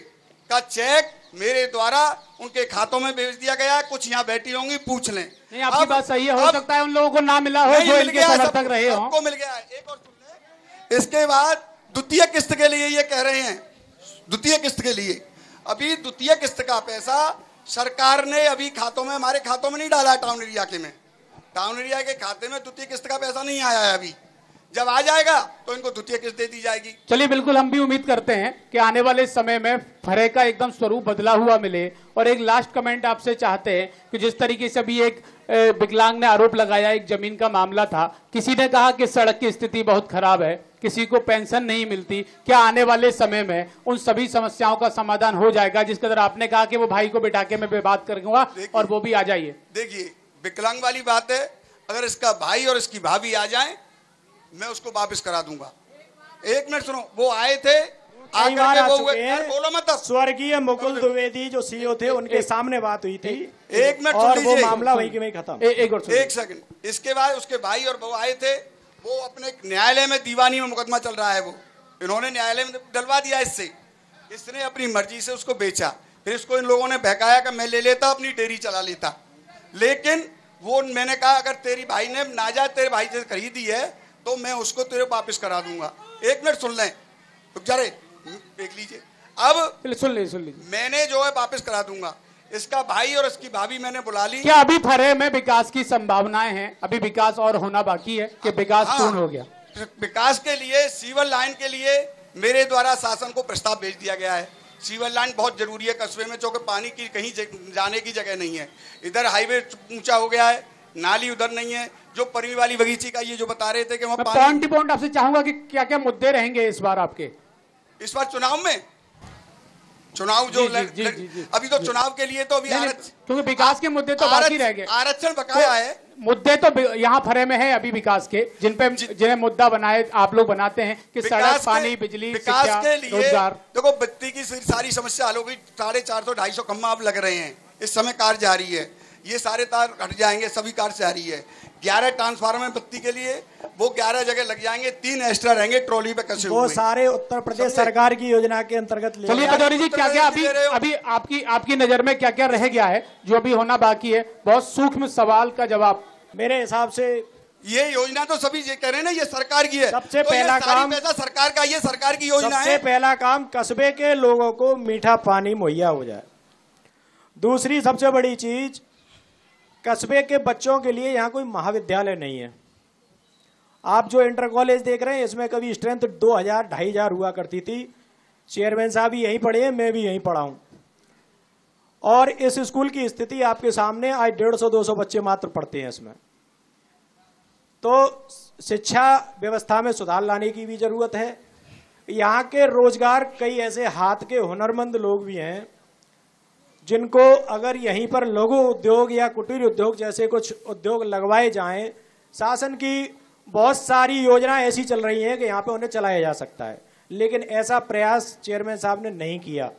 का चेक मेरे द्वारा उनके खातों में भेज दिया गया है। कुछ यहाँ बैठी होंगी, पूछ लें। नहीं, आपकी बात सही है, हो सकता है उन लोगों को ना मिला हो जो इनके समर्थक रहे हो। सबको मिल गया है। एक और सुन लें। इसके बाद द्वितीय किस्त के लिए ये कह रहे हैं, द्वितीय किस्त के लिए अभी द्वितीय किस्त का पैसा सरकार ने अभी खातों में, हमारे खातों में नहीं डाला टाउन एरिया के में। टाउन एरिया के खाते में द्वितीय किस्त का पैसा नहीं आया है अभी, जब आ जाएगा तो इनको द्वितीय किस्त दे दी जाएगी। चलिए, बिल्कुल हम भी उम्मीद करते हैं कि आने वाले समय में फरे का एकदम स्वरूप बदला हुआ मिले। और एक लास्ट कमेंट आपसे चाहते हैं कि जिस तरीके से अभी एक विकलांग ने आरोप लगाया, एक जमीन का मामला था, किसी ने कहा कि सड़क की स्थिति बहुत खराब है, किसी को पेंशन नहीं मिलती, क्या आने वाले समय में उन सभी समस्याओं का समाधान हो जाएगा? जिसके तरह आपने कहा कि वो भाई को बिठा के मैं बात करूंगा और वो भी आ जाइए। देखिए, विकलांग वाली बात है, अगर इसका भाई और इसकी भाभी आ जाए मैं उसको वापस करा दूंगा। एक मिनट सुनो, वो आए थे, कई बार आ चुके हैं। बोलो मत। स्वर्गीय मुकुल द्विवेदी जो सीईओ थे, उनके सामने बात हुई थी। एक मिनट और सुन वो लीजिए, मामला वहीं के वहीं खत्म। एक सेकंड। इसके बाद उसके भाई और वो आए थे, वो अपने न्यायालय में दीवानी में मुकदमा चल रहा है, वो इन्होंने न्यायालय में डलवा दिया। इसने अपनी मर्जी से उसको बेचा, फिर इसको इन लोगों ने बहकाया कि मैं ले लेता, अपनी डेयरी चला लेता। लेकिन वो मैंने कहा अगर तेरी भाई ने नाजायज तेरे भाई से खरीदी है तो मैं उसको तेरे वापस करा दूंगा। एक मिनट सुन लें, रुक जा रे, देख लीजिए। अब सुन लीजिए, मैंने जो है वापस करा दूंगा। इसका भाई और इसकी भाभी मैंने बुला ली। क्या अभी फरे में विकास की संभावनाएं हैं? अभी विकास और होना बाकी है कि विकास पूर्ण हो गया? विकास के लिए, सीवर लाइन के लिए मेरे द्वारा शासन को प्रस्ताव भेज दिया गया है। सीवर लाइन बहुत जरूरी है कस्बे में, क्योंकि पानी की कहीं जाने की जगह नहीं है। इधर हाईवे ऊंचा हो गया है, नाली उधर नहीं है। जो परी वाली बगीची का ये जो बता रहे थे कि वहाँ पॉइंट टू पॉइंट आपसे चाहूंगा कि क्या क्या मुद्दे रहेंगे इस बार आपके? इस बार चुनाव में, चुनाव जो अभी तो चुनाव के लिए तो अभी क्योंकि विकास के मुद्दे तो बाकी रह गए। आरक्षण बकाया है। मुद्दे तो यहाँ फरे में है अभी विकास के, जिन्हें मुद्दा बनाए आप लोग बनाते हैं कि सड़क, पानी, बिजली, विकास के लिए देखो, बत्ती की सारी समस्या हल हो गई। 450-250 खम्भा अब लग रहे हैं, इस समय कार्य जारी है। ये सारे तार हट जाएंगे, सभी कार्य जारी है। 11 ट्रांसफार्मर बत्ती के लिए, वो 11 जगह लग जाएंगे, 3 एक्स्ट्रा रहेंगे ट्रॉली पे कसे हुए। वो सारे उत्तर प्रदेश सरकार की योजना के अंतर्गत। चलिए भदौरी जी, क्या क्या अभी आपकी नजर में क्या क्या रह गया है जो अभी होना बाकी है? बहुत सूक्ष्म सवाल का जवाब। मेरे हिसाब से ये योजना तो सभी ये कह रहे हैं ना, ये सरकार की है। सबसे पहला काम पैसा सरकार का, ये सरकार की योजना है। सबसे पहला काम कस्बे के लोगों को मीठा पानी मुहैया हो जाए। दूसरी सबसे बड़ी चीज, कस्बे के बच्चों के लिए यहाँ कोई महाविद्यालय नहीं है। आप जो इंटर कॉलेज देख रहे हैं, इसमें कभी स्ट्रेंथ 2000-2500 हुआ करती थी। चेयरमैन साहब भी यहीं पढ़े हैं, मैं भी यहीं पढ़ा हूँ। और इस स्कूल की स्थिति आपके सामने, आज 150-200 बच्चे मात्र पढ़ते हैं इसमें। तो शिक्षा व्यवस्था में सुधार लाने की भी जरूरत है। यहाँ के रोजगार, कई ऐसे हाथ के हुनरमंद लोग भी हैं जिनको अगर यहीं पर लघु उद्योग या कुटीर उद्योग जैसे कुछ उद्योग लगवाए जाएं, शासन की बहुत सारी योजनाएं ऐसी चल रही हैं कि यहाँ पे उन्हें चलाया जा सकता है। लेकिन ऐसा प्रयास चेयरमैन साहब ने नहीं किया।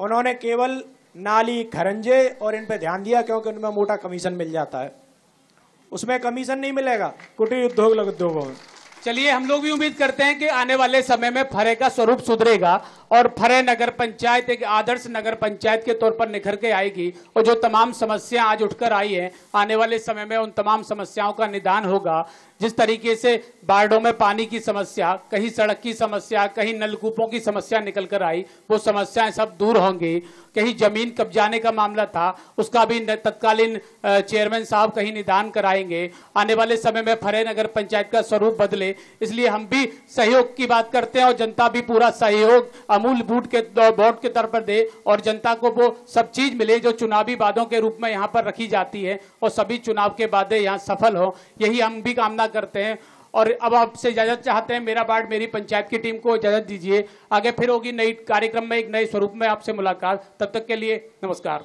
उन्होंने केवल नाली, खरंजे और इन पे ध्यान दिया, क्योंकि उनमें मोटा कमीशन मिल जाता है। उसमें कमीशन नहीं मिलेगा कुटीर उद्योग, लघु उद्योगों में। चलिए, हम लोग भी उम्मीद करते हैं कि आने वाले समय में फरे का स्वरूप सुधरेगा और फरे नगर पंचायत एक आदर्श नगर पंचायत के तौर पर निखर के आएगी। और जो तमाम समस्या आज उठकर आई हैं, आने वाले समय में उन तमाम समस्याओं का निदान होगा। जिस तरीके से वार्डों में पानी की समस्या, कहीं सड़क की समस्या, कहीं नलकूपों की समस्या निकल कर आई, वो समस्याएं सब दूर होंगी। कहीं जमीन कब्जाने का मामला था, उसका भी तत्कालीन चेयरमैन साहब कहीं निदान कराएंगे। आने वाले समय में फरे नगर पंचायत का स्वरूप बदले, इसलिए हम भी सहयोग की बात करते हैं और जनता भी पूरा सहयोग अमूल बूट के बोर्ड के तौर पर दे और जनता को वो सब चीज मिले जो चुनावी वादों के रूप में यहाँ पर रखी जाती है और सभी चुनाव के वादे यहाँ सफल हो, यही हम भी कामना करते हैं। और अब आपसे इजाजत चाहते हैं। मेरा वार्ड मेरी पंचायत की टीम को इजाजत दीजिए। आगे फिर होगी नई कार्यक्रम में, एक नए स्वरूप में आपसे मुलाकात। तब तक के लिए नमस्कार।